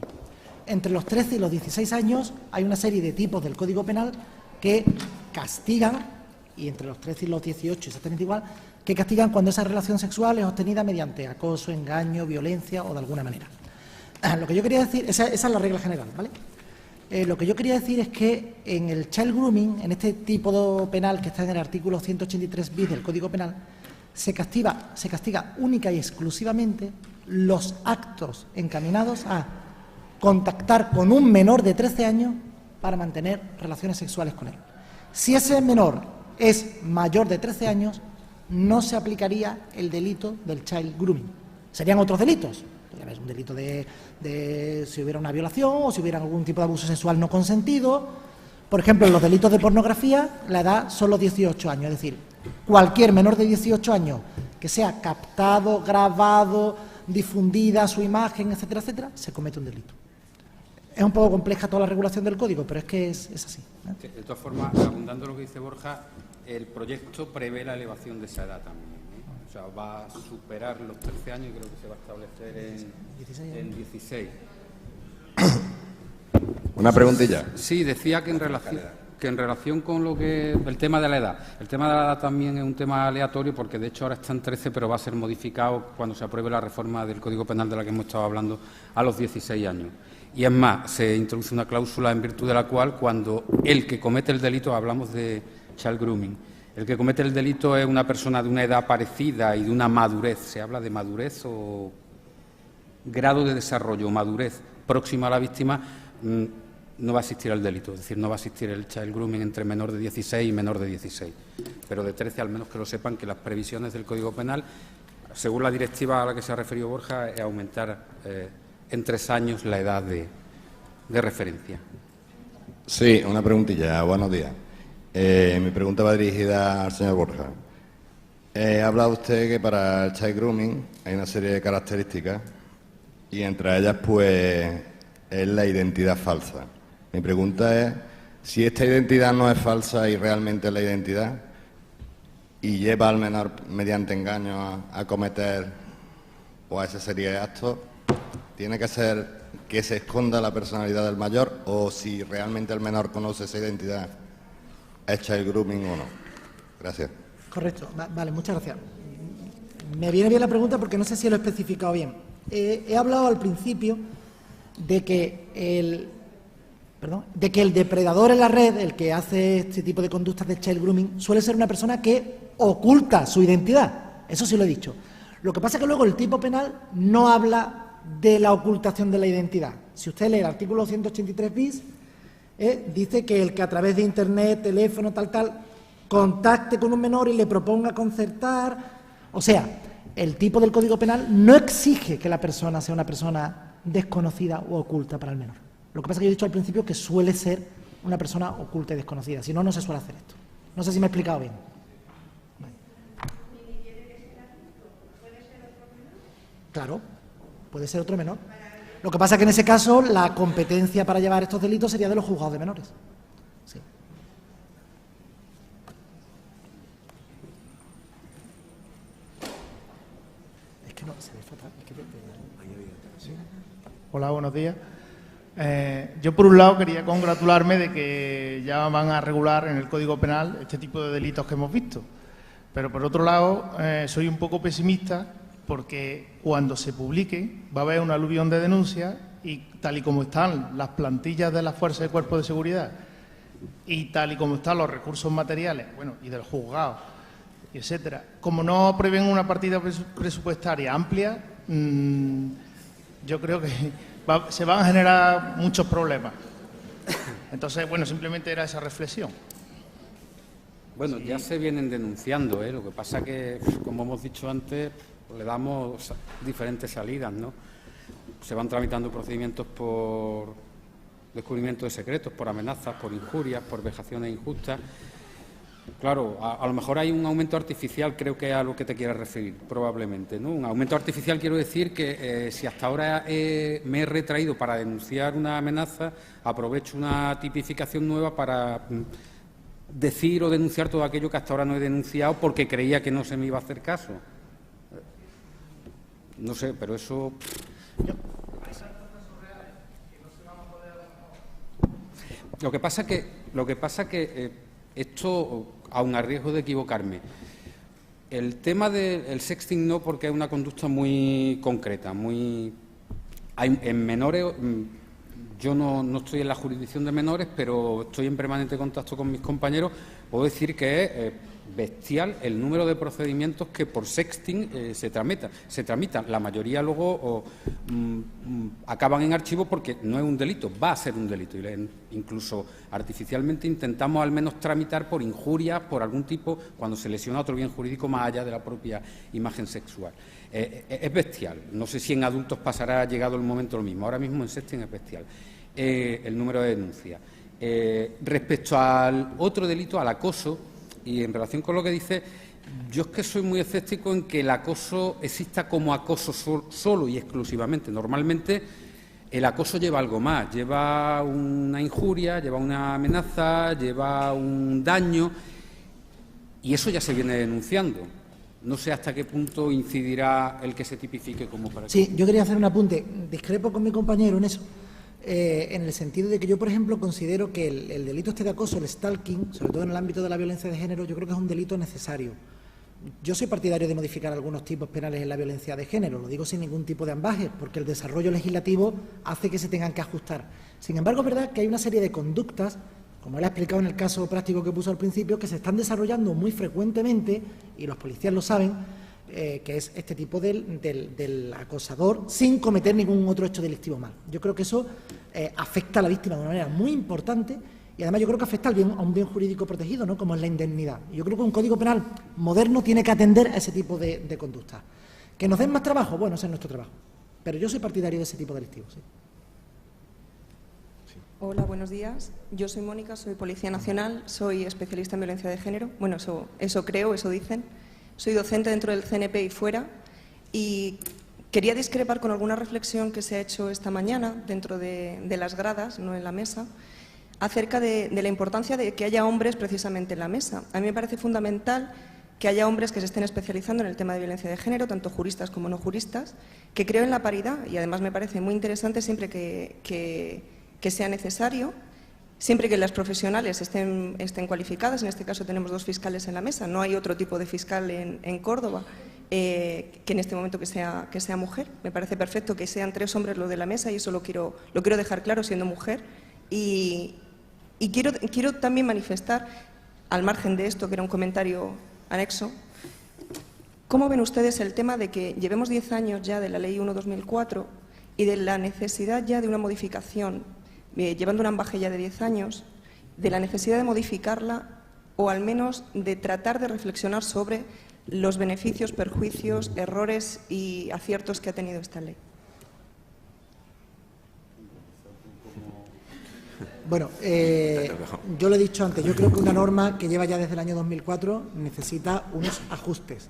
Entre los 13 y los 16 años hay una serie de tipos del Código Penal que castigan, y entre los 13 y los 18 exactamente igual, que castigan cuando esa relación sexual es obtenida mediante acoso, engaño, violencia o de alguna manera. Lo que yo quería decir, esa es la regla general, ¿vale? Lo que yo quería decir es que en el child grooming, en este tipo penal que está en el artículo 183 bis del Código Penal, se castiga única y exclusivamente los actos encaminados a contactar con un menor de 13 años para mantener relaciones sexuales con él. Si ese menor es mayor de 13 años, no se aplicaría el delito del child grooming. Serían otros delitos. Un delito de si hubiera una violación o si hubiera algún tipo de abuso sexual no consentido. Por ejemplo, en los delitos de pornografía, la edad son los 18 años. Es decir, cualquier menor de 18 años que sea captado, grabado, difundida su imagen, etcétera, etcétera, se comete un delito. Es un poco compleja toda la regulación del código, pero es que es así, ¿no? De todas formas, abundando lo que dice Borja, el proyecto prevé la elevación de esa edad también. O sea, va a superar los 13 años y creo que se va a establecer en 16. Una preguntilla. Sí, decía que en relación con el tema de la edad. El tema de la edad también es un tema aleatorio porque de hecho ahora está en 13, pero va a ser modificado cuando se apruebe la reforma del Código Penal de la que hemos estado hablando a los 16 años. Y es más, se introduce una cláusula en virtud de la cual cuando el que comete el delito, hablamos de child grooming, el que comete el delito es una persona de una edad parecida y de una madurez, se habla de madurez o grado de desarrollo, madurez próxima a la víctima, no va a existir el delito, es decir, no va a existir el child grooming entre menor de 16 y menor de 16. Pero de 13, al menos que lo sepan, que las previsiones del Código Penal, según la directiva a la que se ha referido Borja, es aumentar en 3 años la edad de referencia. Sí, una preguntilla. Buenos días. Mi pregunta va dirigida al señor Borja. Ha hablado usted que para el child grooming hay una serie de características y entre ellas, pues, es la identidad falsa. Mi pregunta es si esta identidad no es falsa y realmente es la identidad y lleva al menor mediante engaño a cometer o a esa serie de actos, ¿tiene que ser que se esconda la personalidad del mayor o si realmente el menor conoce esa identidad, es child grooming o no? Gracias. Correcto. Vale, muchas gracias. Me viene bien la pregunta porque no sé si lo he especificado bien. He hablado al principio de que el depredador en la red, el que hace este tipo de conductas de child grooming, suele ser una persona que oculta su identidad. Eso sí lo he dicho. Lo que pasa es que luego el tipo penal no habla de la ocultación de la identidad. Si usted lee el artículo 183 bis, dice que el que a través de Internet, teléfono, tal, contacte con un menor y le proponga concertar. O sea, el tipo del Código Penal no exige que la persona sea una persona desconocida o oculta para el menor. Lo que pasa es que yo he dicho al principio que suele ser una persona oculta y desconocida. Si no, no se suele hacer esto. No sé si me he explicado bien. Claro, puede ser otro menor. Lo que pasa es que en ese caso la competencia para llevar estos delitos sería de los juzgados de menores. Sí. Es que no, se ve fatal. Es que sí. Hola, buenos días. Yo, por un lado, quería congratularme de que ya van a regular en el Código Penal este tipo de delitos que hemos visto. Pero, por otro lado, soy un poco pesimista porque cuando se publique va a haber un aluvión de denuncias y tal y como están las plantillas de las fuerzas de cuerpos de seguridad y tal y como están los recursos materiales, bueno, y del juzgado, etcétera, como no prevén una partida presupuestaria amplia, yo creo que se van a generar muchos problemas. Entonces, bueno, simplemente era esa reflexión. Bueno, ya se vienen denunciando, ¿eh? Lo que pasa que, como hemos dicho antes, le damos diferentes salidas, ¿no? Se van tramitando procedimientos por descubrimiento de secretos, por amenazas, por injurias, por vejaciones injustas. Claro, a lo mejor hay un aumento artificial, creo que es a lo que te quieres referir, probablemente, ¿no? Un aumento artificial, quiero decir que si hasta ahora me he retraído para denunciar una amenaza, aprovecho una tipificación nueva para decir o denunciar todo aquello que hasta ahora no he denunciado porque creía que no se me iba a hacer caso. No sé, pero eso... Lo que pasa que esto, aun a riesgo de equivocarme, el tema del sexting no, porque es una conducta muy concreta, en menores. Yo no estoy en la jurisdicción de menores, pero estoy en permanente contacto con mis compañeros. Puedo decir que es bestial el número de procedimientos que por sexting se tramitan. La mayoría luego acaban en archivo porque no es un delito, va a ser un delito. Y incluso artificialmente intentamos al menos tramitar por injurias, por algún tipo, cuando se lesiona otro bien jurídico más allá de la propia imagen sexual. Es bestial. No sé si en adultos pasará, llegado el momento, lo mismo. Ahora mismo en sexting es bestial el número de denuncias. Respecto al otro delito, al acoso, y en relación con lo que dice, yo es que soy muy escéptico en que el acoso exista como acoso solo y exclusivamente. Normalmente el acoso lleva algo más, lleva una injuria, lleva una amenaza, lleva un daño, y eso ya se viene denunciando. No sé hasta qué punto incidirá el que se tipifique como para... Sí, yo quería hacer un apunte. Discrepo con mi compañero en eso, en el sentido de que yo, por ejemplo, considero que el delito de acoso, el stalking, sobre todo en el ámbito de la violencia de género, yo creo que es un delito necesario. Yo soy partidario de modificar algunos tipos penales en la violencia de género, lo digo sin ningún tipo de ambaje, porque el desarrollo legislativo hace que se tengan que ajustar. Sin embargo, es verdad que hay una serie de conductas, como él ha explicado en el caso práctico que puso al principio, que se están desarrollando muy frecuentemente, y los policías lo saben, que es este tipo del acosador sin cometer ningún otro hecho delictivo mal. Yo creo que eso afecta a la víctima de una manera muy importante y además yo creo que afecta a un bien jurídico protegido, ¿no?, como es la indemnidad. Yo creo que un Código Penal moderno tiene que atender a ese tipo de conductas. ¿Que nos den más trabajo? Bueno, ese es nuestro trabajo. Pero yo soy partidario de ese tipo delictivo, sí. Hola, buenos días. Yo soy Mónica, soy Policía Nacional, soy especialista en violencia de género. Bueno, eso creo, eso dicen. Soy docente dentro del CNP y fuera. Y quería discrepar con alguna reflexión que se ha hecho esta mañana dentro de las gradas, no en la mesa, acerca de la importancia de que haya hombres precisamente en la mesa. A mí me parece fundamental que haya hombres que se estén especializando en el tema de violencia de género, tanto juristas como no juristas, que creo en la paridad y además me parece muy interesante siempre que sea necesario, siempre que las profesionales estén cualificadas. En este caso tenemos 2 fiscales en la mesa, no hay otro tipo de fiscal en Córdoba que en este momento que sea mujer. Me parece perfecto que sean 3 hombres lo de la mesa y eso lo quiero dejar claro siendo mujer. Y quiero también manifestar, al margen de esto, que era un comentario anexo, ¿Cómo ven ustedes el tema de que llevemos 10 años ya de la Ley 1/2004 y de la necesidad ya de una modificación, llevando un ambaje ya de 10 años, de la necesidad de modificarla o al menos de tratar de reflexionar sobre los beneficios, perjuicios, errores y aciertos que ha tenido esta ley? Bueno, yo lo he dicho antes, yo creo que una norma que lleva ya desde el año 2004 necesita unos ajustes.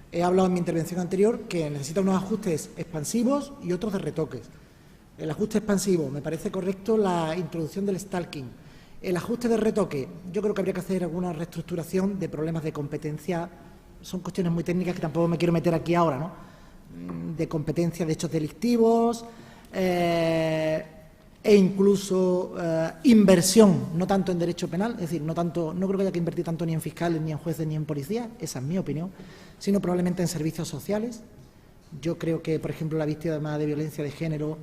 He hablado en mi intervención anterior que necesita unos ajustes expansivos y otros de retoques. El ajuste expansivo, me parece correcto la introducción del stalking. El ajuste de retoque, yo creo que habría que hacer alguna reestructuración de problemas de competencia. Son cuestiones muy técnicas que tampoco me quiero meter aquí ahora, ¿no? De competencia de hechos delictivos e incluso inversión, no tanto en derecho penal, es decir, no creo que haya que invertir tanto ni en fiscales, ni en jueces, ni en policías, esa es mi opinión, sino probablemente en servicios sociales. Yo creo que, por ejemplo, la víctima de violencia de género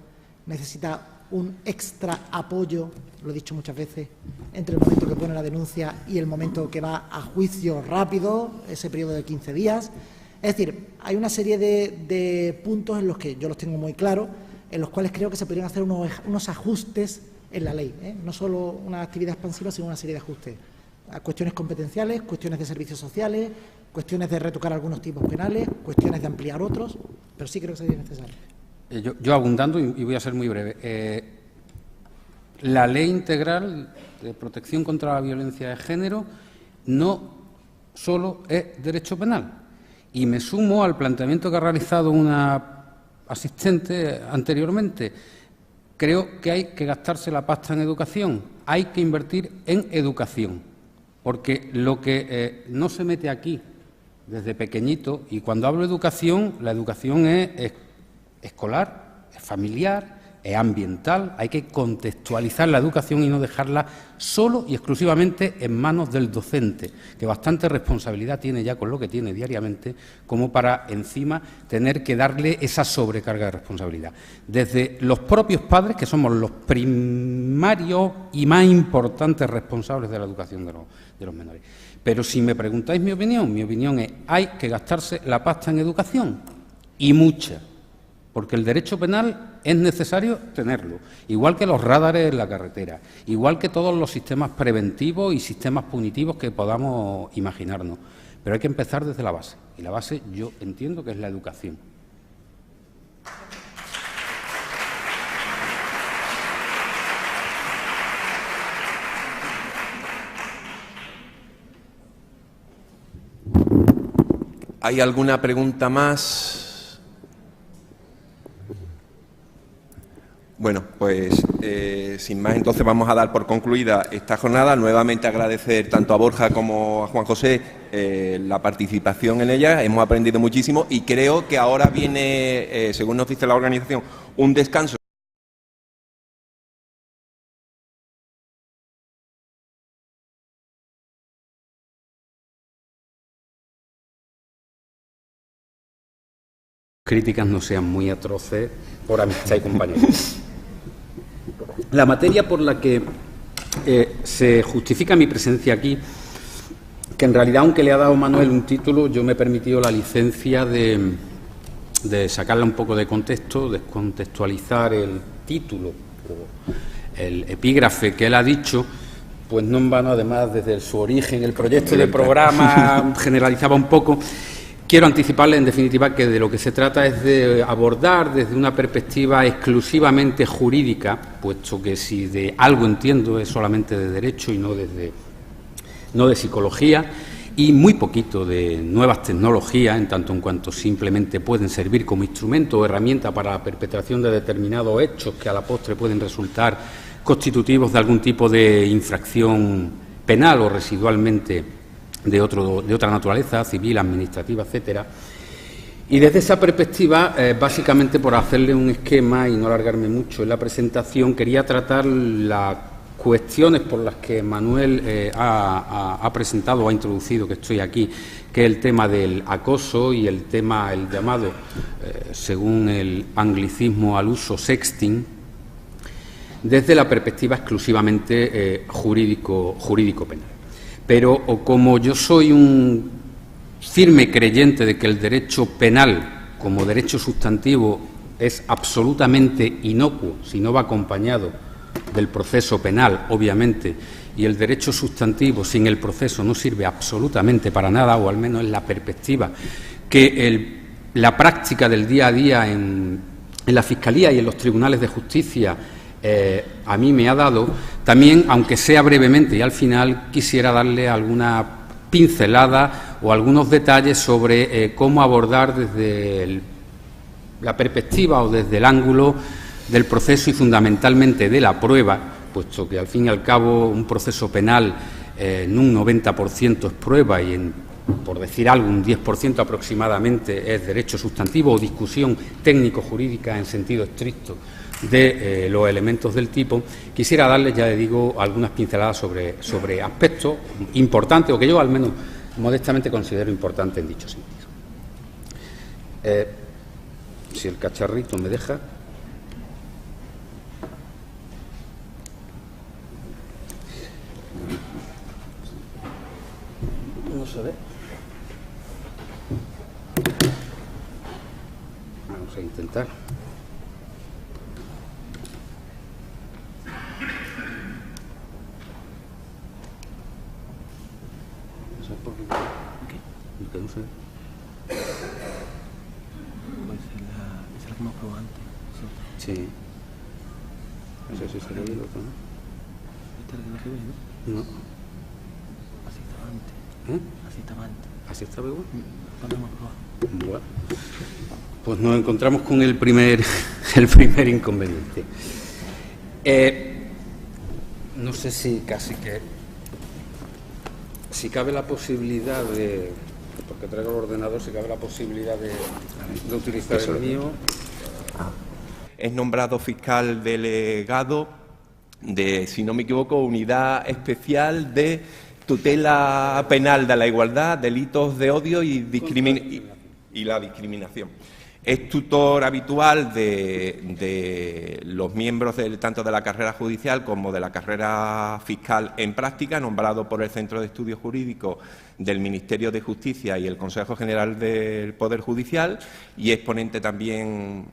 necesita un extra apoyo, lo he dicho muchas veces, entre el momento que pone la denuncia y el momento que va a juicio rápido, ese periodo de 15 días. Es decir, hay una serie de puntos en los que yo los tengo muy claros, en los cuales creo que se podrían hacer unos ajustes en la ley, no solo una actividad expansiva, sino una serie de ajustes a cuestiones competenciales, cuestiones de servicios sociales, cuestiones de retocar algunos tipos penales, cuestiones de ampliar otros, pero sí creo que sería necesario. Yo abundando, y voy a ser muy breve, la Ley Integral de Protección contra la Violencia de Género no solo es derecho penal, y me sumo al planteamiento que ha realizado una asistente anteriormente. Creo que hay que gastarse la pasta en educación, hay que invertir en educación, porque lo que no se mete aquí desde pequeñito, y cuando hablo de educación, la educación es escolar, es familiar, es ambiental, hay que contextualizar la educación y no dejarla solo y exclusivamente en manos del docente, que bastante responsabilidad tiene ya con lo que tiene diariamente, como para encima tener que darle esa sobrecarga de responsabilidad. Desde los propios padres, que somos los primarios y más importantes responsables de la educación de los menores. Pero si me preguntáis mi opinión es: hay que gastarse la pasta en educación, y mucha, porque el derecho penal es necesario tenerlo, igual que los radares en la carretera, igual que todos los sistemas preventivos y sistemas punitivos que podamos imaginarnos. Pero hay que empezar desde la base, y la base yo entiendo que es la educación. ¿Hay alguna pregunta más? Bueno, pues sin más, entonces vamos a dar por concluida esta jornada. Nuevamente agradecer tanto a Borja como a Juan José la participación en ella. Hemos aprendido muchísimo y creo que ahora viene, según nos dice la organización, un descanso. Críticas no sean muy atroces por amistad y compañerismo. La materia por la que se justifica mi presencia aquí, que en realidad, aunque le ha dado Manuel un título, yo me he permitido la licencia de sacarla un poco de contexto, descontextualizar el título o el epígrafe que él ha dicho, pues no en vano, además, desde su origen, el proyecto de programa generalizaba un poco. Quiero anticiparle, en definitiva, que de lo que se trata es de abordar desde una perspectiva exclusivamente jurídica, puesto que si de algo entiendo es solamente de derecho y no de psicología, y muy poquito de nuevas tecnologías, en tanto en cuanto simplemente pueden servir como instrumento o herramienta para la perpetración de determinados hechos que a la postre pueden resultar constitutivos de algún tipo de infracción penal o residualmente de otra naturaleza, civil, administrativa, etcétera. Y desde esa perspectiva, básicamente por hacerle un esquema y no alargarme mucho en la presentación, quería tratar las cuestiones por las que Manuel ha presentado o ha introducido, que estoy aquí, que es el tema del acoso y el llamado, según el anglicismo al uso, sexting, desde la perspectiva exclusivamente jurídico-penal. Pero como yo soy un firme creyente de que el derecho penal como derecho sustantivo es absolutamente inocuo si no va acompañado del proceso penal, obviamente, y el derecho sustantivo sin el proceso no sirve absolutamente para nada, o al menos en la perspectiva que la práctica del día a día en la Fiscalía y en los tribunales de justicia a mí me ha dado. También, aunque sea brevemente y al final, quisiera darle alguna pincelada o algunos detalles sobre cómo abordar desde la perspectiva o desde el ángulo del proceso y fundamentalmente de la prueba, puesto que al fin y al cabo un proceso penal en un 90% es prueba y por decir algo, un 10% aproximadamente es derecho sustantivo o discusión técnico-jurídica en sentido estricto de los elementos del tipo. Quisiera darles, ya les digo, algunas pinceladas sobre aspectos importantes, o que yo al menos modestamente considero importantes en dicho sentido. Si el cacharrito me deja. No se ve. Vamos a intentar. No sé por qué. ¿Qué? No sé. Esa es la que hemos probado antes. Sí. No sé si se ve el otro, ¿no? ¿Esta es la que no se ve, no? No. Así estaba antes. Así estaba antes. ¿Así estaba igual? ¿Cuándo hemos probado? Bueno, pues nos encontramos con el primer inconveniente. No sé si cabe la posibilidad de, porque traigo el ordenador, si cabe la posibilidad de utilizar el mío. Es nombrado fiscal delegado de, si no me equivoco, Unidad Especial de Tutela Penal de la Igualdad, Delitos de Odio y la Discriminación. Es tutor habitual de los miembros tanto de la carrera judicial como de la carrera fiscal en práctica, nombrado por el Centro de Estudios Jurídicos del Ministerio de Justicia y el Consejo General del Poder Judicial, y es ponente también,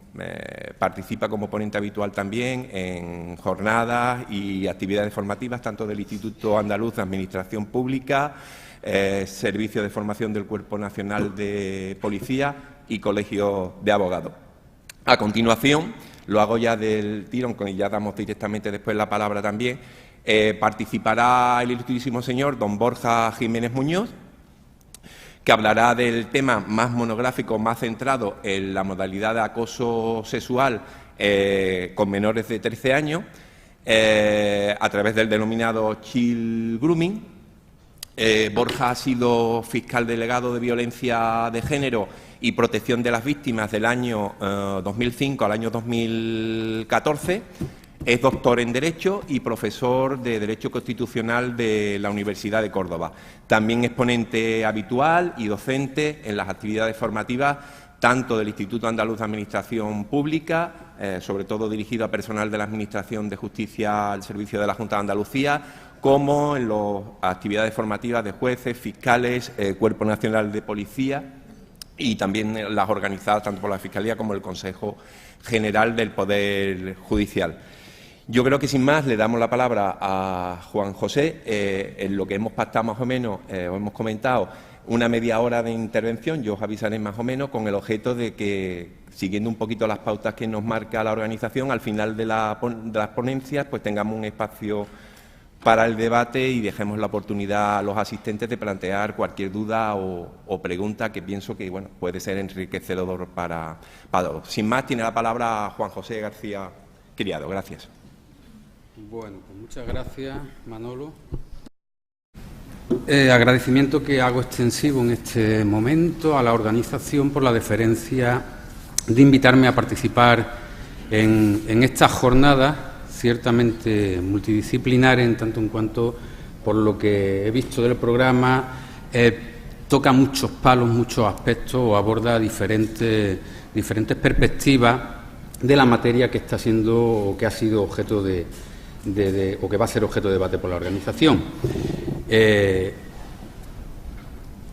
participa como ponente habitual también en jornadas y actividades formativas tanto del Instituto Andaluz de Administración Pública, Servicio de Formación del Cuerpo Nacional de Policía y Colegio de Abogados. A continuación, lo hago ya del tirón, y ya damos directamente después la palabra también, participará el ilustrísimo señor don Borja Jiménez Muñoz, que hablará del tema más monográfico, más centrado en la modalidad de acoso sexual con menores de 13 años, a través del denominado child grooming. Borja ha sido fiscal delegado de violencia de género y protección de las víctimas del año 2005 al año 2014. Es doctor en Derecho y profesor de Derecho Constitucional de la Universidad de Córdoba. También es ponente habitual y docente en las actividades formativas tanto del Instituto Andaluz de Administración Pública, sobre todo dirigido a personal de la Administración de Justicia al servicio de la Junta de Andalucía, como en las actividades formativas de jueces, fiscales, Cuerpo Nacional de Policía y también las organizadas tanto por la Fiscalía como el Consejo General del Poder Judicial. Yo creo que sin más le damos la palabra a Juan José. En lo que hemos pactado más o menos, o hemos comentado, una media hora de intervención, yo os avisaré más o menos, con el objeto de que, siguiendo un poquito las pautas que nos marca la organización, al final de las ponencias pues tengamos un espacio para el debate y dejemos la oportunidad a los asistentes de plantear cualquier duda o pregunta que pienso que bueno, puede ser enriquecedor para todos. Sin más, tiene la palabra Juan José García Criado. Gracias. Bueno, pues muchas gracias, Manolo. Agradecimiento que hago extensivo en este momento a la organización por la deferencia de invitarme a participar en esta jornada ciertamente multidisciplinar, en tanto en cuanto, por lo que he visto del programa, toca muchos palos, muchos aspectos o aborda diferentes perspectivas de la materia que está siendo o que ha sido objeto o que va a ser objeto de debate por la organización.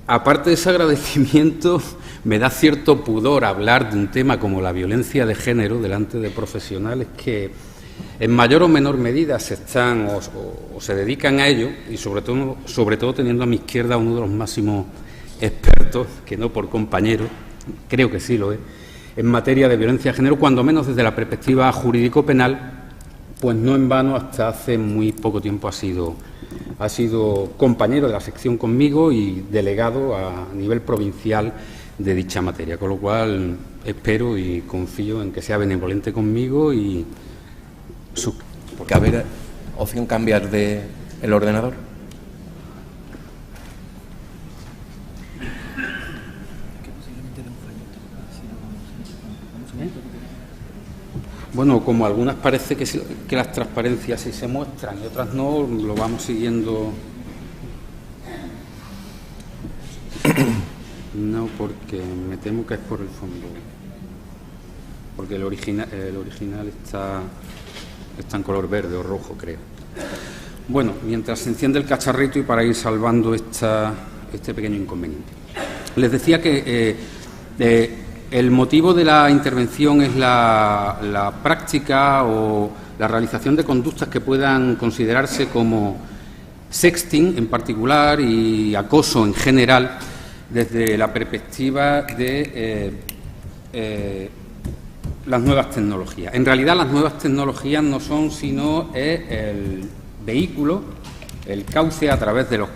aparte de ese agradecimiento, me da cierto pudor hablar de un tema como la violencia de género delante de profesionales que en mayor o menor medida se están o se dedican a ello, y sobre todo teniendo a mi izquierda uno de los máximos expertos, que no por compañero, creo que sí lo es, en materia de violencia de género, cuando menos desde la perspectiva jurídico-penal, pues no en vano hasta hace muy poco tiempo ha sido compañero de la sección conmigo y delegado a nivel provincial de dicha materia, con lo cual espero y confío en que sea benevolente conmigo y porque a ver, opción cambiar de el ordenador. Bueno, como algunas parece que las transparencias sí se muestran y otras no, lo vamos siguiendo. No, porque me temo que es por el fondo, porque el original está en color verde o rojo, creo. Bueno, mientras se enciende el cacharrito y para ir salvando este pequeño inconveniente. Les decía que el motivo de la intervención es la práctica o la realización de conductas que puedan considerarse como sexting en particular y acoso en general desde la perspectiva de las nuevas tecnologías. En realidad las nuevas tecnologías no son sino el vehículo, el cauce a través del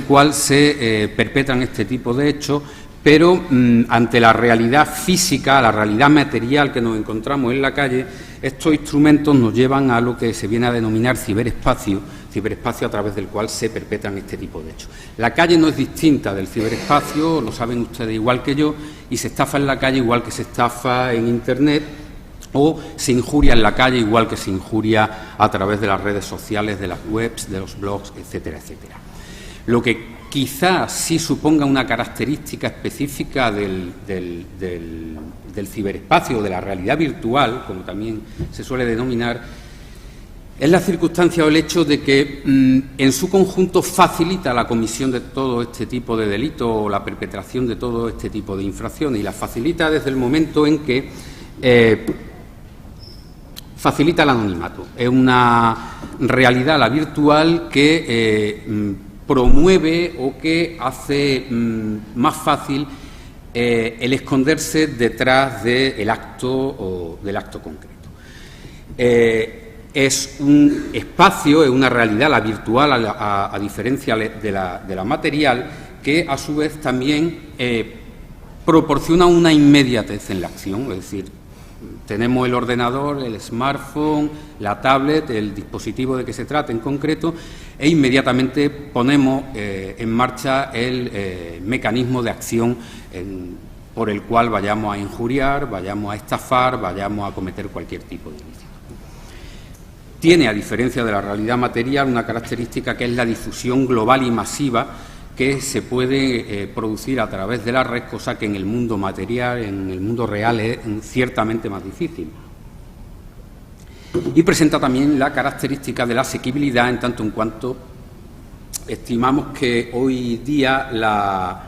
cual se perpetran este tipo de hechos, pero ante la realidad física, la realidad material que nos encontramos en la calle, estos instrumentos nos llevan a lo que se viene a denominar ciberespacio a través del cual se perpetran este tipo de hechos. La calle no es distinta del ciberespacio, lo saben ustedes igual que yo, y se estafa en la calle igual que se estafa en Internet, o se injuria en la calle igual que se injuria a través de las redes sociales, de las webs, de los blogs, etcétera, etcétera. Lo que quizás sí suponga una característica específica del ciberespacio, de la realidad virtual, como también se suele denominar, es la circunstancia o el hecho de que en su conjunto facilita la comisión de todo este tipo de delitos o la perpetración de todo este tipo de infracciones, y la facilita desde el momento en que facilita el anonimato. Es una realidad, la virtual, que promueve o que hace más fácil el esconderse detrás del acto concreto. Es un espacio, es una realidad, la virtual, a diferencia de la material, que a su vez también proporciona una inmediatez en la acción, es decir, tenemos el ordenador, el smartphone, la tablet, el dispositivo de que se trate en concreto, e inmediatamente ponemos en marcha el mecanismo de acción por el cual vayamos a injuriar, vayamos a estafar, vayamos a cometer cualquier tipo de ilícito. Tiene, a diferencia de la realidad material, una característica que es la difusión global y masiva que se puede producir a través de la red, cosa que en el mundo material, en el mundo real, es ciertamente más difícil. Y presenta también la característica de la asequibilidad, en tanto en cuanto estimamos que hoy día la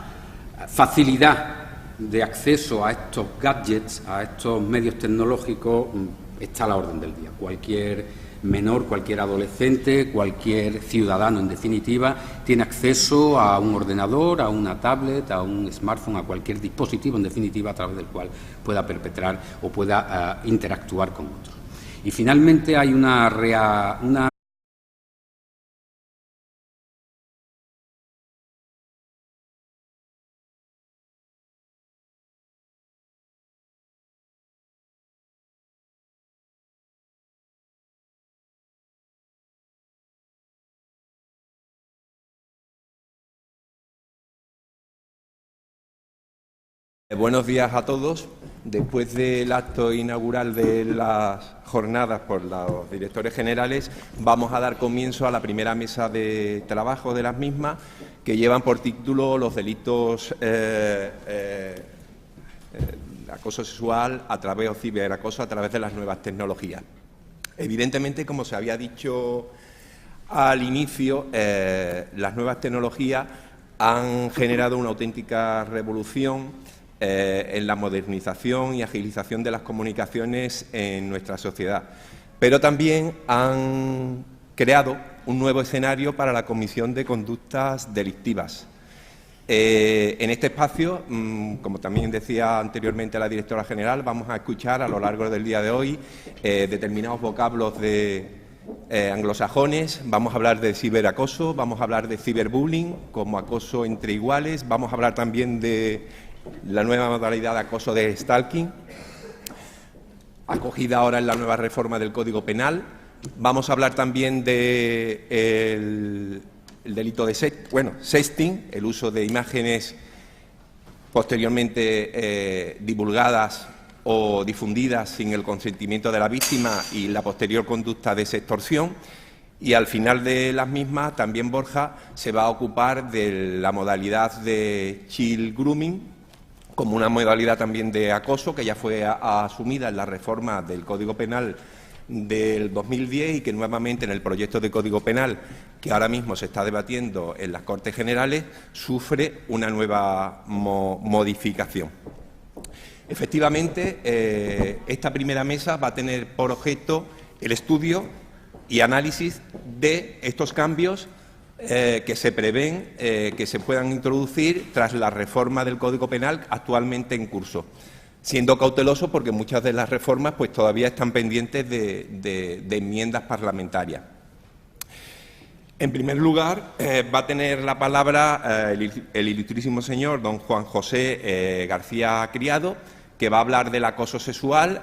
facilidad de acceso a estos gadgets, a estos medios tecnológicos, está a la orden del día. Cualquier menor, cualquier adolescente, cualquier ciudadano, en definitiva, tiene acceso a un ordenador, a una tablet, a un smartphone, a cualquier dispositivo, en definitiva, a través del cual pueda perpetrar o pueda interactuar con otros. Y finalmente hay una Buenos días a todos. Después del acto inaugural de las jornadas por los directores generales, vamos a dar comienzo a la primera mesa de trabajo de las mismas, que llevan por título los delitos acoso sexual a través o ciberacoso a través de las nuevas tecnologías. Evidentemente, como se había dicho al inicio, las nuevas tecnologías han generado una auténtica revolución en la modernización y agilización de las comunicaciones en nuestra sociedad, pero también han creado un nuevo escenario para la comisión de conductas delictivas. En este espacio, como también decía anteriormente la directora general, vamos a escuchar a lo largo del día de hoy determinados vocablos anglosajones. Vamos a hablar de ciberacoso, vamos a hablar de ciberbullying como acoso entre iguales, vamos a hablar también de la nueva modalidad de acoso de stalking, acogida ahora en la nueva reforma del Código Penal. Vamos a hablar también de el delito de sexting, el uso de imágenes posteriormente divulgadas o difundidas sin el consentimiento de la víctima y la posterior conducta de sextorsión. Y al final de las mismas también Borja se va a ocupar de la modalidad de child grooming como una modalidad también de acoso que ya fue asumida en la reforma del Código Penal del 2010 y que nuevamente en el proyecto de Código Penal que ahora mismo se está debatiendo en las Cortes Generales sufre una nueva modificación. Efectivamente, esta primera mesa va a tener por objeto el estudio y análisis de estos cambios que se prevén que se puedan introducir tras la reforma del Código Penal actualmente en curso, siendo cauteloso porque muchas de las reformas pues todavía están pendientes de enmiendas parlamentarias. En primer lugar, va a tener la palabra el ilustrísimo señor don Juan José García Criado, que va a hablar del acoso sexual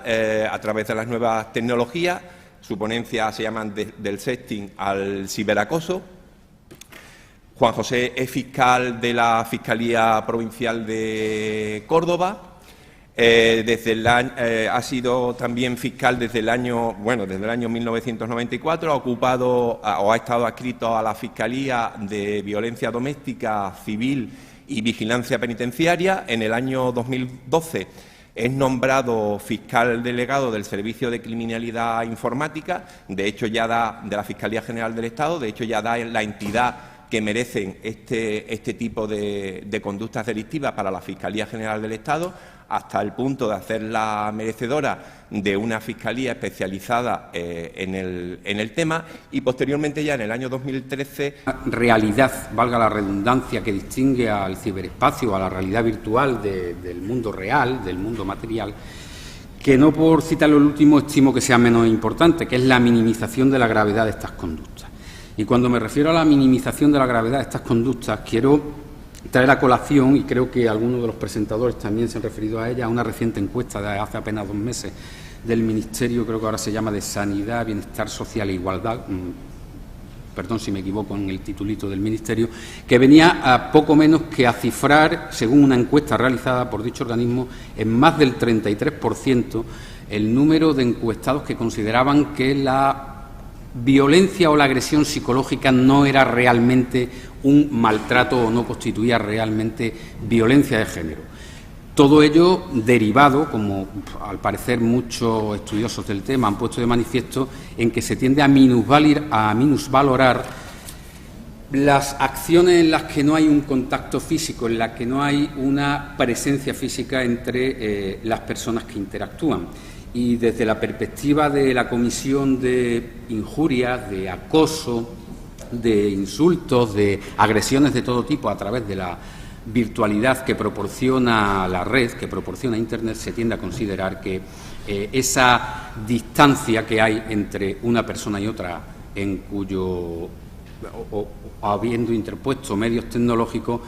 a través de las nuevas tecnologías. Su ponencia se llama del sexting al ciberacoso. Juan José es fiscal de la Fiscalía Provincial de Córdoba. Ha sido también fiscal desde el año 1994, ha ocupado o ha estado adscrito a la Fiscalía de Violencia Doméstica, Civil y Vigilancia Penitenciaria. En el año 2012 es nombrado fiscal delegado del Servicio de Criminalidad Informática, de hecho ya da de la Fiscalía General del Estado, de hecho ya da la entidad que merecen este tipo de conductas delictivas para la Fiscalía General del Estado, hasta el punto de hacerla merecedora de una fiscalía especializada en el tema, y posteriormente ya en el año 2013... Realidad, valga la redundancia, que distingue al ciberespacio, a la realidad virtual del mundo real, del mundo material, que no por citarlo el último estimo que sea menos importante, que es la minimización de la gravedad de estas conductas. Y cuando me refiero a la minimización de la gravedad de estas conductas, quiero traer a colación, y creo que algunos de los presentadores también se han referido a ella, a una reciente encuesta de hace apenas 2 meses del Ministerio, creo que ahora se llama de Sanidad, Bienestar Social e Igualdad, perdón si me equivoco en el titulito del Ministerio, que venía a poco menos que a cifrar, según una encuesta realizada por dicho organismo, en más del 33% el número de encuestados que consideraban que la violencia o la agresión psicológica no era realmente un maltrato o no constituía realmente violencia de género. Todo ello derivado, como al parecer muchos estudiosos del tema han puesto de manifiesto, en que se tiende a minusvalorar las acciones en las que no hay un contacto físico, en las que no hay una presencia física entre las personas que interactúan. Y desde la perspectiva de la comisión de injurias, de acoso, de insultos, de agresiones de todo tipo a través de la virtualidad que proporciona la red, que proporciona Internet, se tiende a considerar que esa distancia que hay entre una persona y otra, en cuyo, o habiendo interpuesto medios tecnológicos,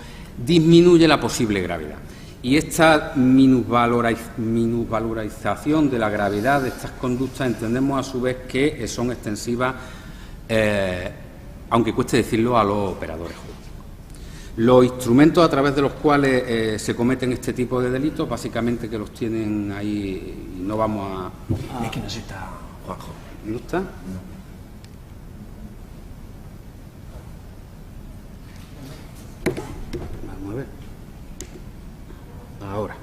disminuye la posible gravedad. Y esta minusvalorización de la gravedad de estas conductas entendemos a su vez que son extensivas, aunque cueste decirlo, a los operadores jurídicos. Los instrumentos a través de los cuales se cometen este tipo de delitos, básicamente que los tienen ahí y no vamos a... Es que no se está, Juanjo. ¿No está? No. Vamos a ver. Ahora.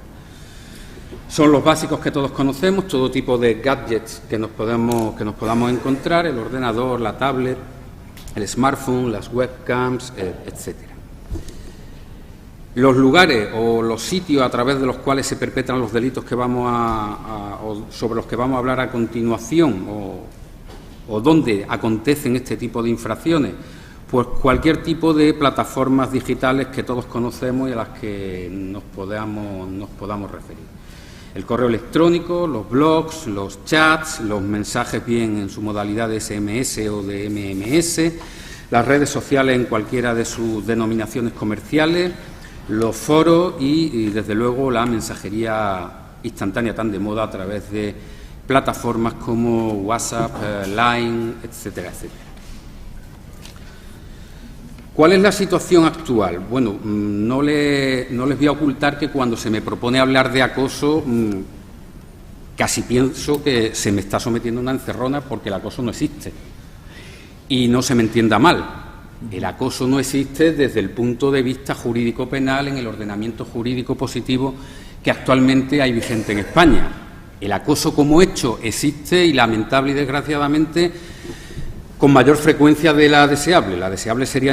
Son los básicos que todos conocemos, todo tipo de gadgets que nos podamos encontrar, el ordenador, la tablet, el smartphone, las webcams, etcétera. Los lugares o los sitios a través de los cuales se perpetran los delitos que o sobre los que vamos a hablar a continuación o donde acontecen este tipo de infracciones, pues cualquier tipo de plataformas digitales que todos conocemos y a las que nos podamos referir. El correo electrónico, los blogs, los chats, los mensajes bien en su modalidad de SMS o de MMS, las redes sociales en cualquiera de sus denominaciones comerciales, los foros y, desde luego, la mensajería instantánea tan de moda a través de plataformas como WhatsApp, Line, etcétera, etcétera. ¿Cuál es la situación actual? Bueno, no les voy a ocultar que cuando se me propone hablar de acoso, casi pienso que se me está sometiendo a una encerrona porque el acoso no existe. Y no se me entienda mal. El acoso no existe desde el punto de vista jurídico-penal en el ordenamiento jurídico positivo que actualmente hay vigente en España. El acoso como hecho existe y, lamentable y desgraciadamente, con mayor frecuencia de la deseable. La deseable sería